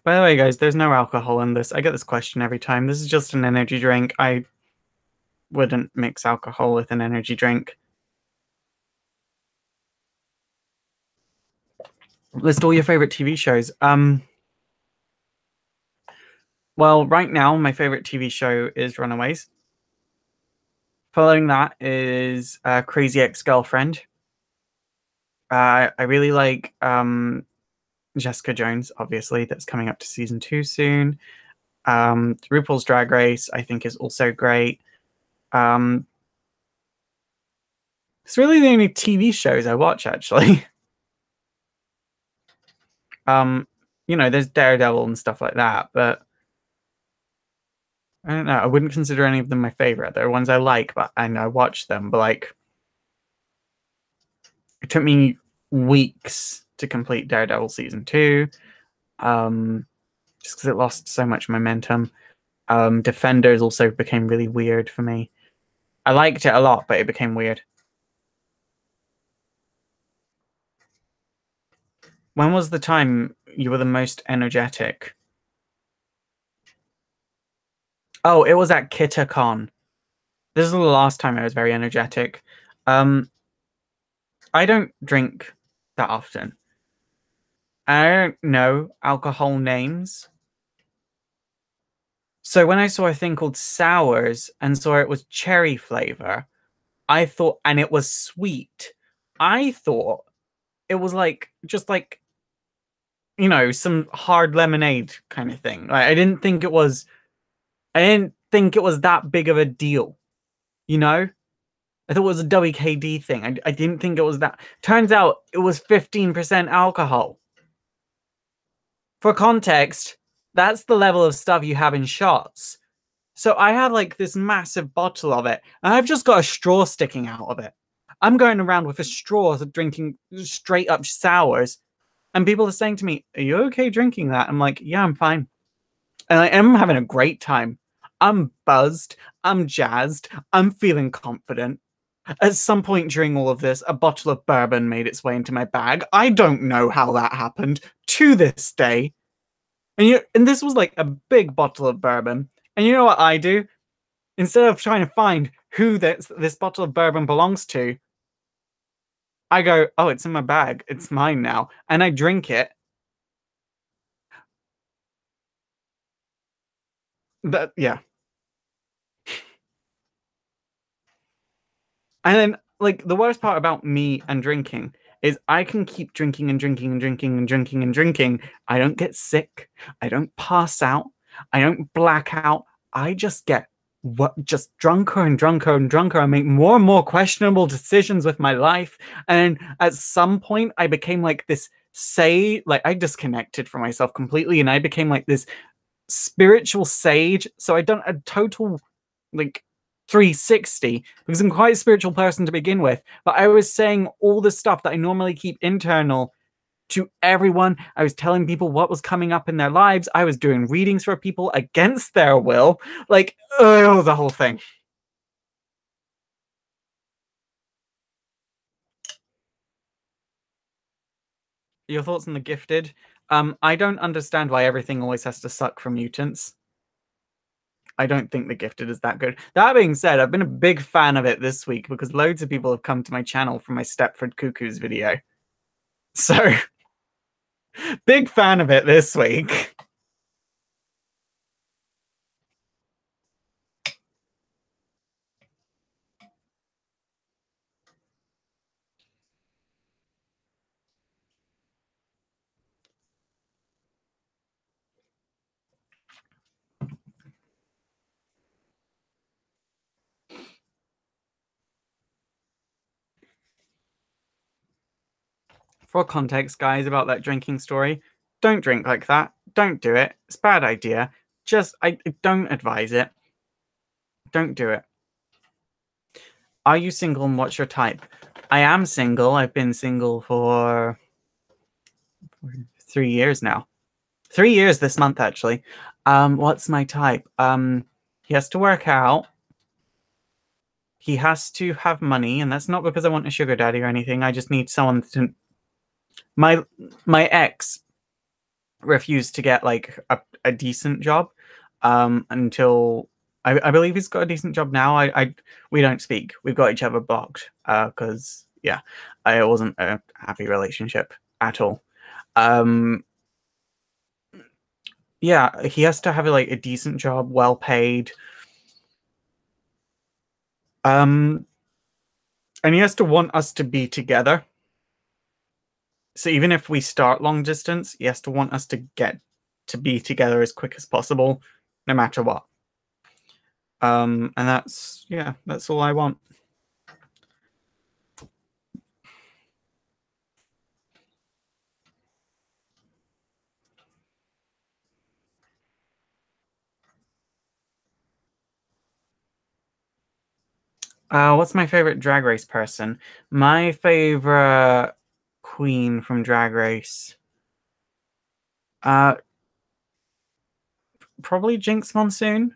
By the way, guys, there's no alcohol in this. I get this question every time. This is just an energy drink. I wouldn't mix alcohol with an energy drink. List all your favorite TV shows. Well, right now, my favorite TV show is Runaways. Following that is Crazy Ex-Girlfriend. I really like Jessica Jones, obviously, that's coming up to season 2 soon. RuPaul's Drag Race, I think, is also great. Um, it's really the only TV shows I watch, actually. Um, there's Daredevil and stuff like that, but I don't know. I wouldn't consider any of them my favorite. There are ones I like, and I watch them, but like it took me weeks to complete Daredevil season 2. Just because it lost so much momentum. Defenders also became really weird for me. I liked it a lot, but it became weird. When was the time you were the most energetic? Oh, it was at KitterCon. This is the last time I was very energetic. Um, I don't drink that often. I don't know alcohol names. So when I saw a thing called sours and saw it was cherry flavor, I thought, and it was sweet. I thought it was like just like some hard lemonade kind of thing. Like I didn't think it was that big of a deal, you know? I thought it was a WKD thing. I didn't think it was that. Turns out it was 15% alcohol. For context, that's the level of stuff you have in shots. So I had like this massive bottle of it, and I've just got a straw sticking out of it. I'm going around with a straw drinking straight up sours, and people are saying to me, "Are you okay drinking that?" I'm like, "Yeah, I'm fine." And I am having a great time. I'm buzzed. I'm jazzed. I'm feeling confident. At some point during all of this, a bottle of bourbon made its way into my bag. I don't know how that happened to this day. And this was like a big bottle of bourbon. And you know what I do? Instead of trying to find who this bottle of bourbon belongs to, I go, "Oh, it's in my bag. It's mine now." And I drink it. Yeah. And then, like, the worst part about me and drinking is I can keep drinking and drinking and drinking and drinking and drinking. I don't get sick. I don't pass out. I don't black out. I just get just drunker and drunker and drunker. I make more and more questionable decisions with my life. And at some point, I became like this like I disconnected from myself completely, and I became like this spiritual sage. So I done a total like 360 because I'm quite a spiritual person to begin with. But I was saying all the stuff that I normally keep internal to everyone. I was telling people what was coming up in their lives. I was doing readings for people against their will. Like, oh, the whole thing. Your thoughts on The Gifted? I don't understand why everything always has to suck from mutants. I don't think The Gifted is that good. That being said, I've been a big fan of it this week because loads of people have come to my channel from my Stepford Cuckoos video. So, big fan of it this week. For context, guys, about that drinking story, don't drink like that. Don't do it. It's a bad idea. I don't advise it. Don't do it. Are you single and what's your type? I am single. I've been single for 3 years now. 3 years this month, actually. What's my type? He has to work out. He has to have money, and that's not because I want a sugar daddy or anything. I just need someone to. My ex refused to get like a decent job until I believe he's got a decent job now. We don't speak. We've got each other blocked because yeah, it wasn't a happy relationship at all. Um, yeah, he has to have like a decent job, well paid. Um, and he has to want us to be together. So even if we start long distance, he has to want us to get to be together as quick as possible, no matter what. And that's all I want. What's my favorite Drag Race person? My favorite queen from Drag Race. Uh, Probably Jinx Monsoon.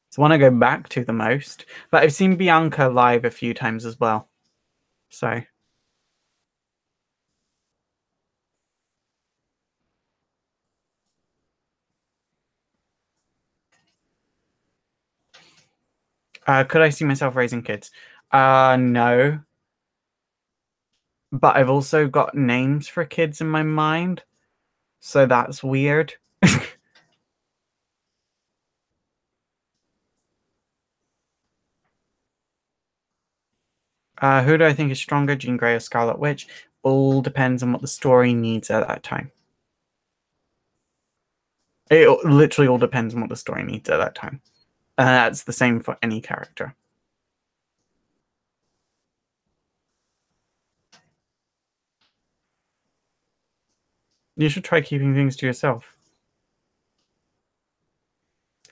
It's one I go back to the most. But I've seen Bianca live a few times as well. So, could I see myself raising kids? No. But I've also got names for kids in my mind. So that's weird. Who do I think is stronger, Jean Grey or Scarlet Witch? All depends on what the story needs at that time. It literally all depends on what the story needs at that time. That's the same for any character. You should try keeping things to yourself.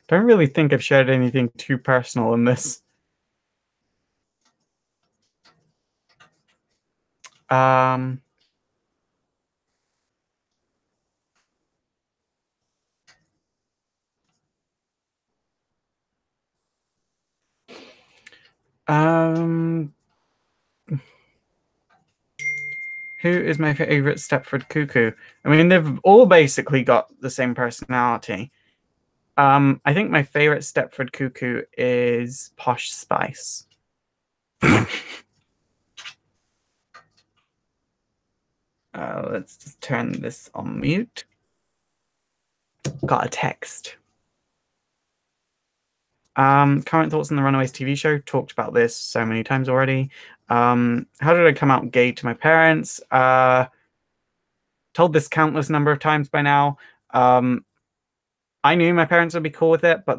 Don't really think I've shared anything too personal in this. Um, um, who is my favorite Stepford Cuckoo? I mean, they've all basically got the same personality. I think my favorite Stepford Cuckoo is Posh Spice. Let's just turn this on mute. Got a text. Current thoughts on the Runaways TV show. Talked about this so many times already. How did I come out gay to my parents? Told this countless number of times by now. I knew my parents would be cool with it, but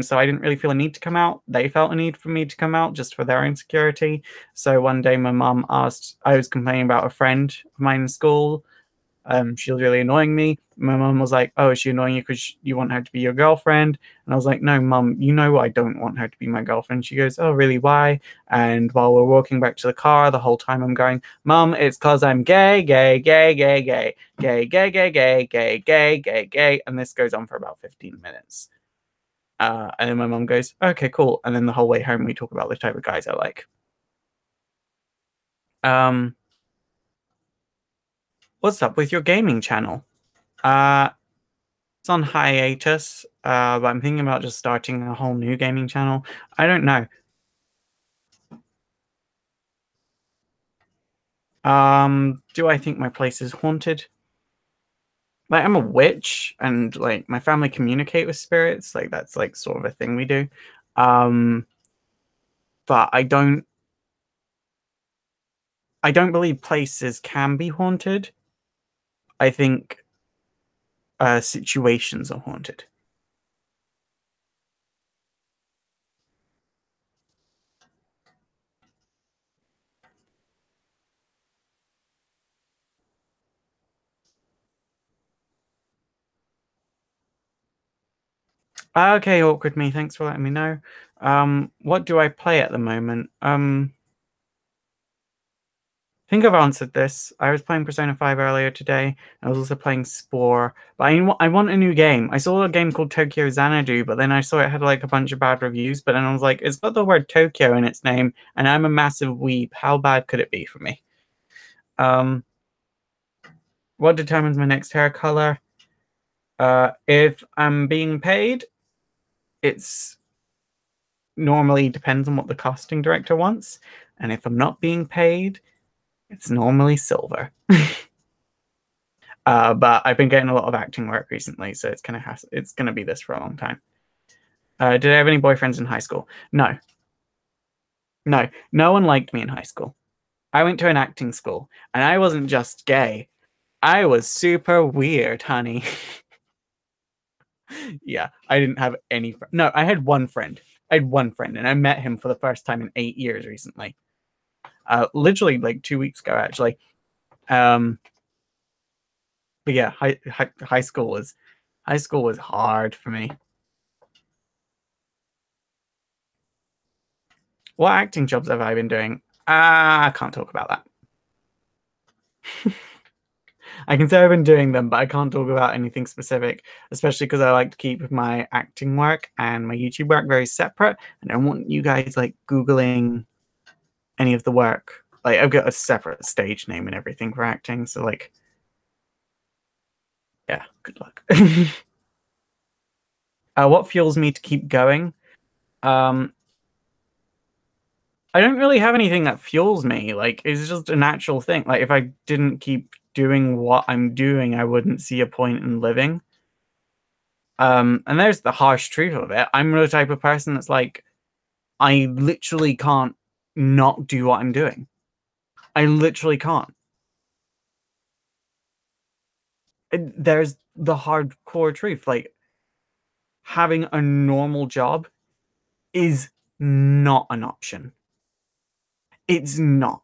so I didn't really feel a need to come out. They felt a need for me to come out just for their insecurity. So one day my mom asked, I was complaining about a friend of mine in school. She was really annoying me. My mum was like, "Oh, is she annoying you because you want her to be your girlfriend?" And I was like, "No, mum, you know I don't want her to be my girlfriend." She goes, "Oh, really? Why?" And while we're walking back to the car, the whole time I'm going, "Mum, it's because I'm gay, gay, gay, gay, gay, gay, gay, gay, gay, gay, gay, gay, gay," and this goes on for about 15 minutes. And then my mum goes, "Okay, cool." And then the whole way home, we talk about the type of guys I like. Um, what's up with your gaming channel? Uh, It's on hiatus, but I'm thinking about just starting a whole new gaming channel. I don't know. Do I think my place is haunted? Like, I'm a witch, and like my family communicate with spirits. Like that's like sort of a thing we do. Um, but I don't believe places can be haunted. I think situations are haunted. Okay, awkward me. Thanks for letting me know. What do I play at the moment? I think I've answered this. I was playing Persona 5 earlier today. I was also playing Spore. But I want a new game. I saw a game called Tokyo Xanadu, but then I saw it had like a bunch of bad reviews. But then I was like, it's got the word Tokyo in its name, and I'm a massive weeb. How bad could it be for me? Um, what determines my next hair color? If I'm being paid, it's normally depends on what the casting director wants. And if I'm not being paid, it's normally silver. But I've been getting a lot of acting work recently, so it's gonna be this for a long time. Did I have any boyfriends in high school? No, no one liked me in high school. I went to an acting school, and I wasn't just gay. I was super weird, honey. Yeah, I didn't have any. No, I had one friend. I had one friend, and I met him for the first time in 8 years recently. Literally like 2 weeks ago, actually. Um, but yeah, high school was hard for me. What acting jobs have I been doing? I can't talk about that. I can say I've been doing them, but I can't talk about anything specific, especially because I like to keep my acting work and my YouTube work very separate. And I don't want you guys like Googling any of the work. Like I've got a separate stage name and everything for acting, so like, yeah, good luck. What fuels me to keep going? Um, I don't really have anything that fuels me. Like it's just a natural thing. Like if I didn't keep doing what I'm doing, I wouldn't see a point in living. And there's the harsh truth of it. I'm the type of person that's like, I literally can't not do what I'm doing. I literally can't. There's the hardcore truth. Like having a normal job is not an option. It's not.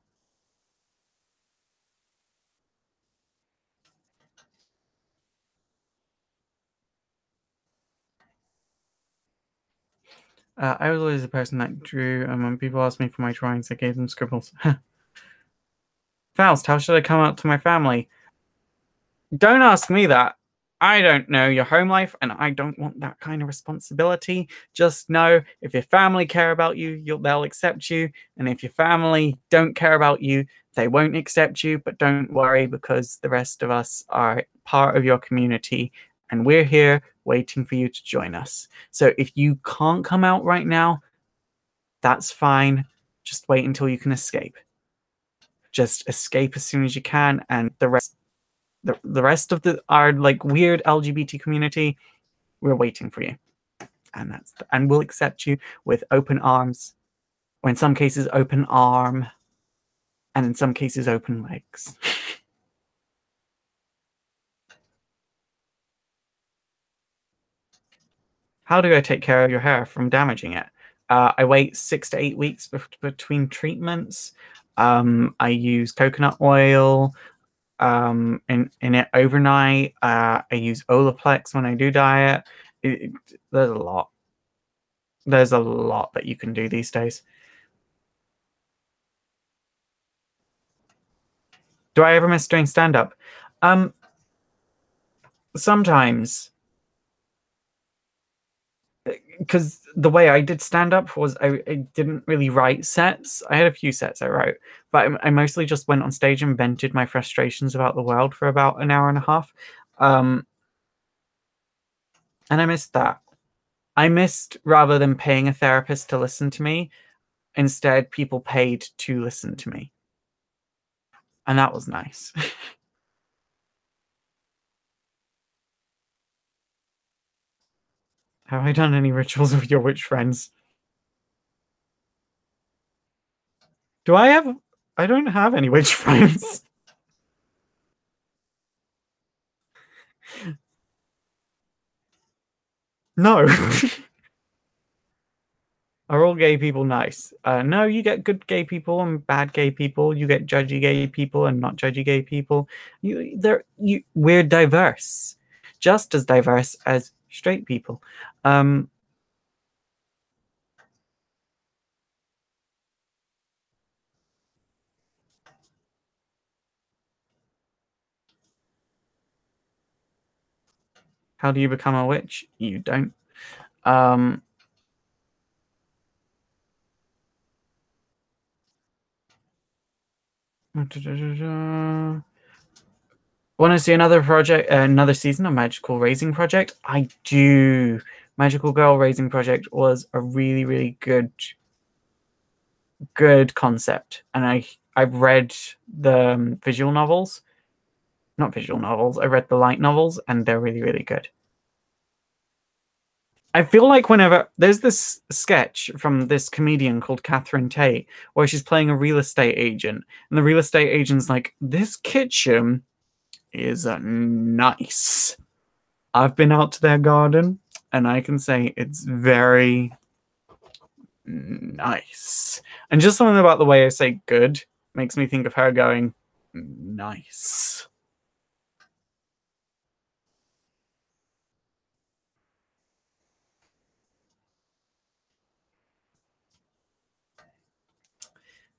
I was always the person that drew, and when people asked me for my drawings, I gave them scribbles. Faust, how should I come out to my family? Don't ask me that. I don't know your home life, and I don't want that kind of responsibility. Just know if your family care about you, they'll accept you. And if your family don't care about you, they won't accept you. But don't worry, because the rest of us are part of your community, and we're here waiting for you to join us. So if you can't come out right now, that's fine. Just wait until you can escape. Just escape as soon as you can, and the rest of our like weird LGBT community, we're waiting for you, and we'll accept you with open arms, or in some cases open arm, and in some cases open legs. How do I take care of your hair from damaging it? I wait 6 to 8 weeks between treatments. I use coconut oil in it overnight. I use Olaplex when I do diet. There's a lot. There's a lot that you can do these days. Do I ever miss doing stand up? Um, Sometimes, because the way I did stand up was I didn't really write sets. I had a few sets I wrote, but I mostly just went on stage and vented my frustrations about the world for about an hour and a half. Um, and I missed that. I missed, rather than paying a therapist to listen to me, instead people paid to listen to me. And that was nice. Have I done any rituals with your witch friends? Do I have? I don't have any witch friends. No. Are all gay people nice? No, you get good gay people and bad gay people. You get judgy gay people and not judgy gay people. We're diverse, just as diverse as straight people. How do you become a witch? You don't. Um, Want to see another project, another season of Magical Raising Project? I do. Magical Girl Raising Project was a really, really good concept, and I've read the visual novels, not visual novels. I read the light novels, and they're really, really good. I feel like whenever there's this sketch from this comedian called Catherine Tate where she's playing a real estate agent, and the real estate agent's like, "This kitchen is nice. I've been out to their garden, and I can say it's very nice." And just something about the way I say "good" makes me think of her going, "Nice."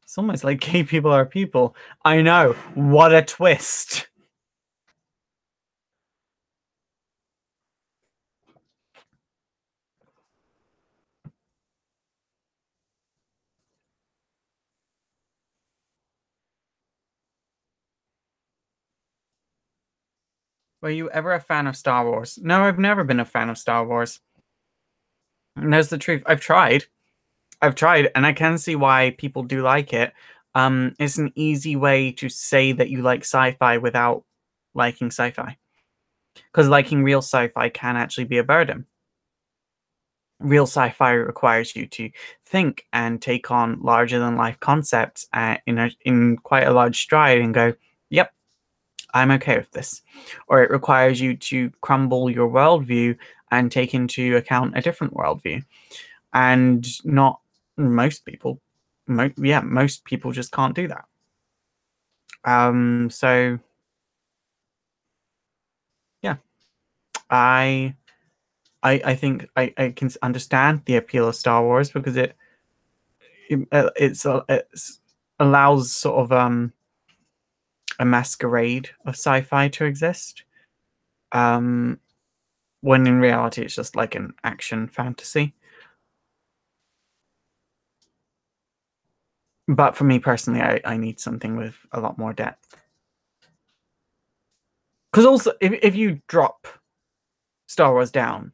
It's almost like gay people are people. I know. What a twist. Were you ever a fan of Star Wars? No, I've never been a fan of Star Wars. And there's the truth. I've tried, and I can see why people do like it. It's an easy way to say that you like sci-fi without liking sci-fi. Because liking real sci-fi can actually be a burden. Real sci-fi requires you to think and take on larger than life concepts in quite a large stride and go, "Yep, I'm okay with this." Or it requires you to crumble your worldview and take into account a different worldview. And not most people, most people just can't do that. So yeah, I I think I can understand the appeal of Star Wars because it's allows sort of a masquerade of sci-fi to exist. Um, when in reality it's just like an action fantasy. But for me personally, I need something with a lot more depth. Because also, if you drop Star Wars down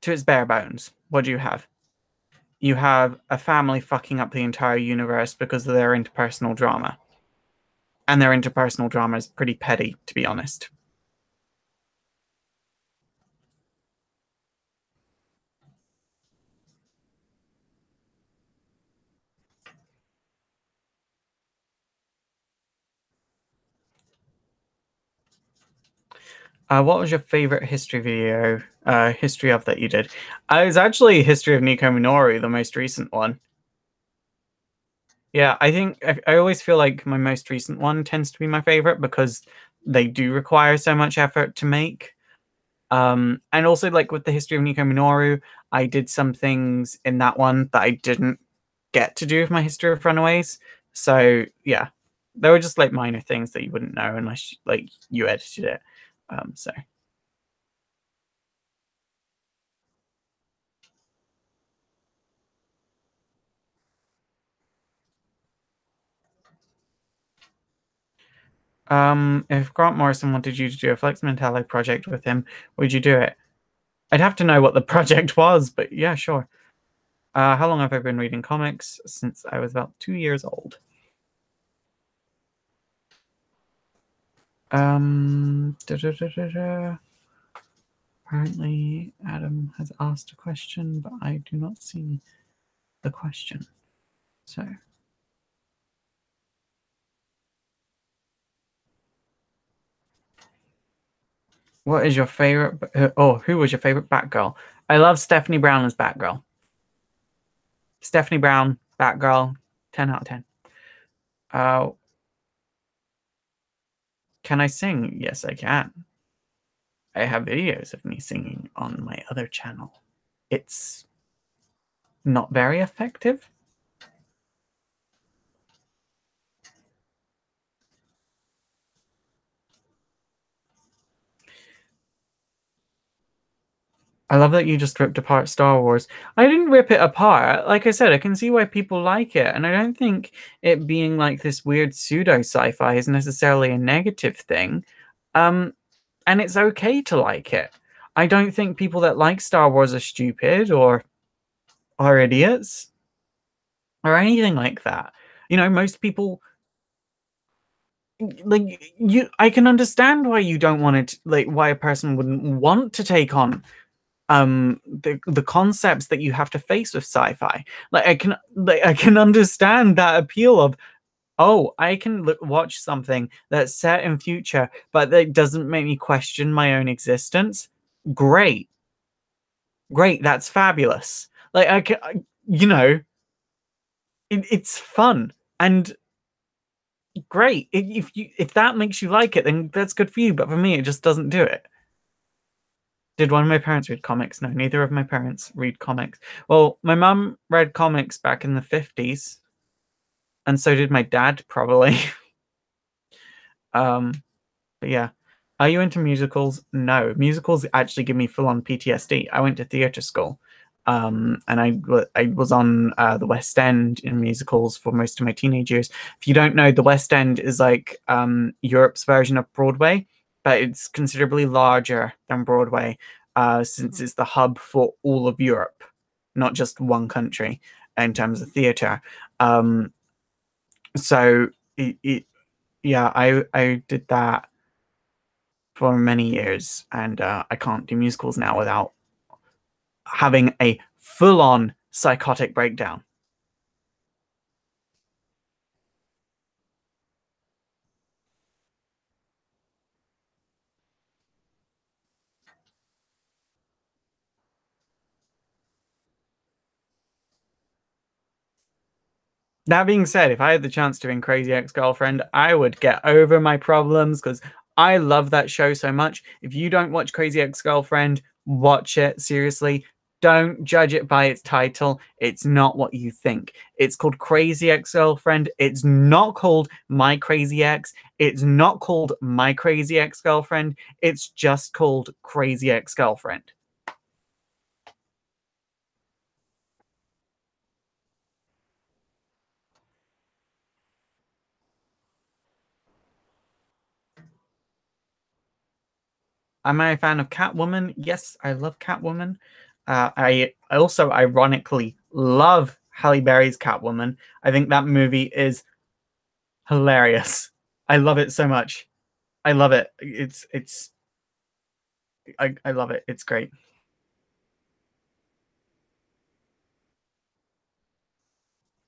to its bare bones, what do you have? You have a family fucking up the entire universe because of their interpersonal drama. And their interpersonal drama is pretty petty, to be honest. What was your favorite history video, history of that you did? It was actually History of Nico Minoru, the most recent one. Yeah, I think I always feel like my most recent one tends to be my favorite because they do require so much effort to make. And also like with the History of Nico Minoru, I did some things in that one that I didn't get to do with my History of Runaways. So yeah, they were just like minor things that you wouldn't know unless like you edited it. So if Grant Morrison wanted you to do a Flex Mentallo project with him, would you do it? I'd have to know what the project was, but yeah, sure. How long have I been reading comics? Since I was about 2 years old. Da, da, da, da, da. Apparently, Adam has asked a question, but I do not see the question. So, what is your favorite? Who was your favorite Batgirl? I love Stephanie Brown as Batgirl. Stephanie Brown, Batgirl, 10 out of 10. Uh, can I sing? Yes, I can. I have videos of me singing on my other channel. It's not very effective. I love that you just ripped apart Star Wars. I didn't rip it apart. Like I said, I can see why people like it, and I don't think it being like this weird pseudo sci-fi is necessarily a negative thing. Um, and it's okay to like it. I don't think people that like Star Wars are stupid or are idiots or anything like that. You know, most people like you. I can understand why you don't want it. Like why a person wouldn't want to take on the concepts that you have to face with sci-fi. Like I can understand that appeal of, oh, I can watch something that's set in future, but that doesn't make me question my own existence. Great, great, that's fabulous. Like I can, you know, it's fun and great. If that makes you like it, then that's good for you. But for me, it just doesn't do it. Did one of my parents read comics? No, neither of my parents read comics. Well, my mum read comics back in the 50s, and so did my dad, probably. um, but yeah. Are you into musicals? No. Musicals actually give me full-on PTSD. I went to theatre school, and I was on the West End in musicals for most of my teenage years. If you don't know, the West End is like Europe's version of Broadway, but it's considerably larger than Broadway, since it's the hub for all of Europe, not just one country in terms of theatre. So yeah, I did that for many years, and I can't do musicals now without having a full-on psychotic breakdown. That being said, if I had the chance to be in Crazy Ex-Girlfriend, I would get over my problems because I love that show so much. If you don't watch Crazy Ex-Girlfriend, watch it. Seriously, don't judge it by its title. It's not what you think. It's called Crazy Ex-Girlfriend. It's not called My Crazy Ex. It's not called My Crazy Ex-Girlfriend. It's just called Crazy Ex-Girlfriend. Am I a fan of Catwoman? Yes, I love Catwoman. I also ironically love Halle Berry's Catwoman. I think that movie is hilarious. I love it so much. I love it. I love it. It's great.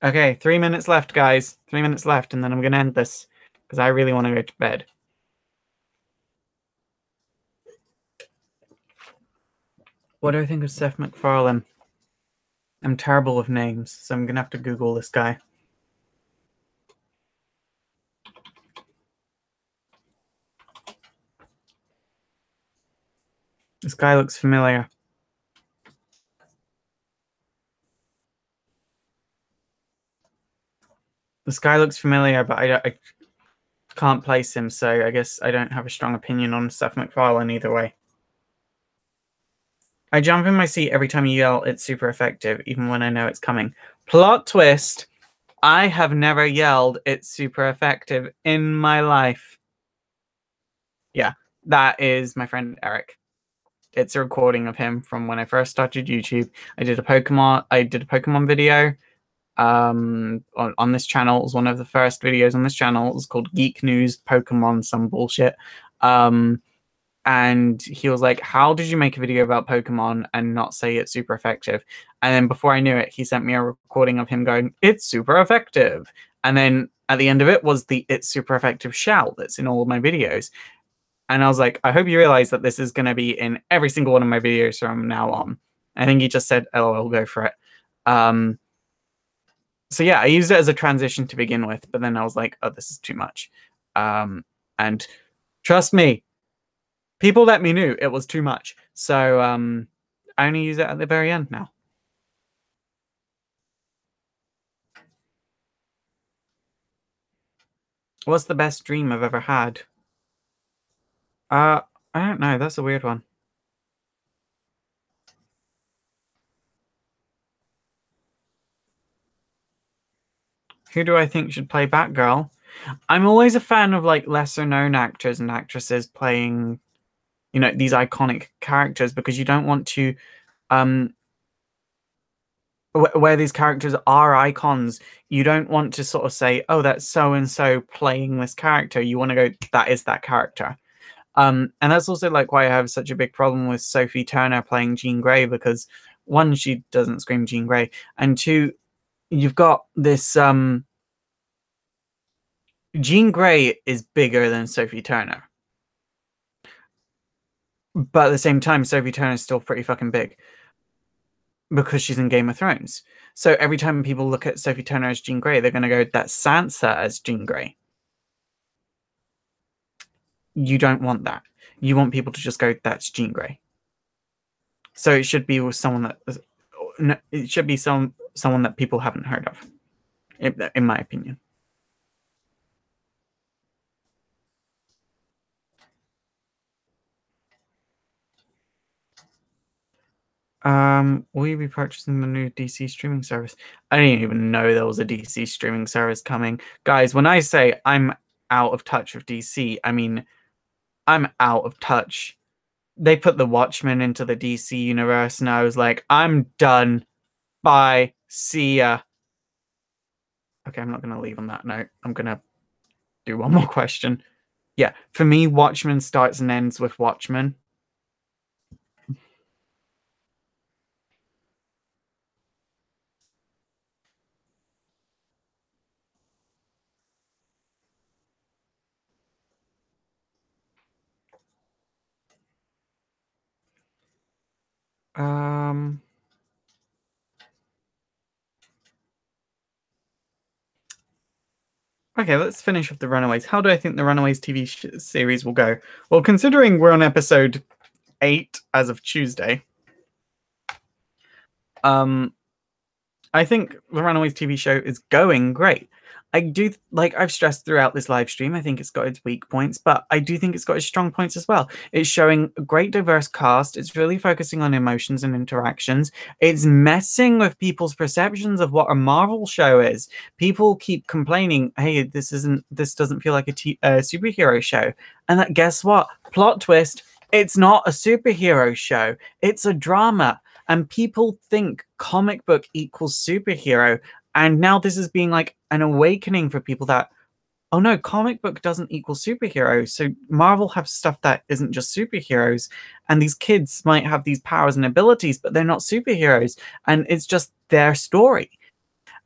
Okay, 3 minutes left, guys. 3 minutes left, and then I'm gonna end this because I really want to go to bed. What do I think of Seth MacFarlane? I'm terrible with names, so I'm gonna have to Google this guy. This guy looks familiar. This guy looks familiar, but I can't place him, so I guess I don't have a strong opinion on Seth MacFarlane either way. I jump in my seat every time you yell, it's super effective, even when I know it's coming. Plot twist, I have never yelled, it's super effective in my life. Yeah, that is my friend Eric. It's a recording of him from when I first started YouTube. I did a Pokemon video on this channel. It was one of the first videos on this channel. It was called Geek News Pokemon some bullshit. And he was like, how did you make a video about Pokemon and not say it's super effective? And then before I knew it, he sent me a recording of him going, it's super effective. And then at the end of it was the it's super effective shout that's in all of my videos. And I was like, I hope you realize that this is going to be in every single one of my videos from now on. I think he just said, LOL, go for it. So yeah, I used it as a transition to begin with, but then I was like, oh, this is too much. And trust me, people let me know it was too much. So I only use it at the very end now. What's the best dream I've ever had? I don't know. That's a weird one. Who do I think should play Batgirl? I'm always a fan of like lesser known actors and actresses playing, you know, these iconic characters, because you don't want to where these characters are icons, you don't want to sort of say, oh, that's so and so playing this character. You want to go, that is that character. And that's also like why I have such a big problem with Sophie Turner playing Jean Grey, because one, she doesn't scream Jean Grey, and two, you've got this Jean Grey is bigger than Sophie Turner. But at the same time, Sophie Turner is still pretty fucking big because she's in Game of Thrones. So every time people look at Sophie Turner as Jean Grey, they're going to go, that's Sansa as Jean Grey. You don't want that. You want people to just go, that's Jean Grey. So it should be with someone that it should be someone that people haven't heard of, in my opinion. Will you be purchasing the new DC streaming service? I didn't even know there was a DC streaming service coming. Guys, when I say I'm out of touch with DC, I mean I'm out of touch. They put the Watchmen into the DC universe, and I was like, I'm done. Bye. See ya. Okay, I'm not gonna leave on that note. I'm gonna do one more question. Yeah, for me, Watchmen starts and ends with Watchmen. Okay, let's finish with the Runaways. How do I think the Runaways TV series will go? Well, considering we're on episode 8 as of Tuesday, I think the Runaways TV show is going great. I do, like I've stressed throughout this live stream, I think it's got its weak points, but I do think it's got its strong points as well. It's showing a great diverse cast. It's really focusing on emotions and interactions. It's messing with people's perceptions of what a Marvel show is. People keep complaining, hey, this doesn't feel like a superhero show. And that, guess what? Plot twist, it's not a superhero show. It's a drama. And people think comic book equals superhero. And now this is being like an awakening for people that, oh no, comic book doesn't equal superheroes. So Marvel have stuff that isn't just superheroes. And these kids might have these powers and abilities, but they're not superheroes. And it's just their story.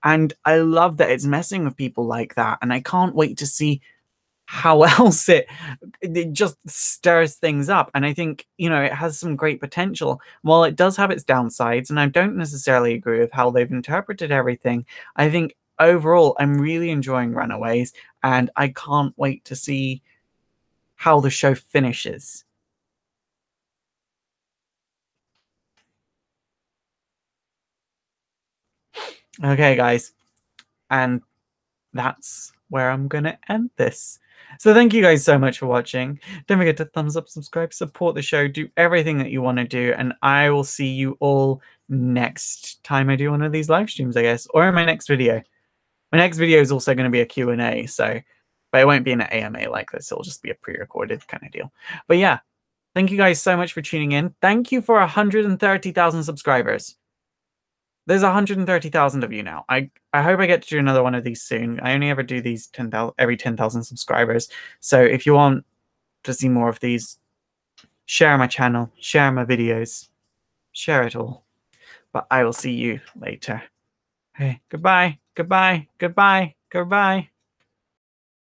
And I love that it's messing with people like that. And I can't wait to see how else it just stirs things up. And I think, you know, it has some great potential. While it does have its downsides, and I don't necessarily agree with how they've interpreted everything, I think overall I'm really enjoying Runaways, and I can't wait to see how the show finishes. Okay, guys, and that's where I'm gonna end this. So thank you guys so much for watching. Don't forget to thumbs up, subscribe, support the show, do everything that you want to do, and I will see you all next time I do one of these live streams, I guess, or in my next video. My next video is also going to be a Q&A, so, but it won't be an AMA like this. It'll just be a pre-recorded kind of deal. But yeah, thank you guys so much for tuning in. Thank you for 130,000 subscribers. There's 130,000 of you now. I hope I get to do another one of these soon. I only ever do these every 10,000 subscribers. So if you want to see more of these, share my channel, share my videos, share it all. But I will see you later. Hey, goodbye, goodbye, goodbye, goodbye.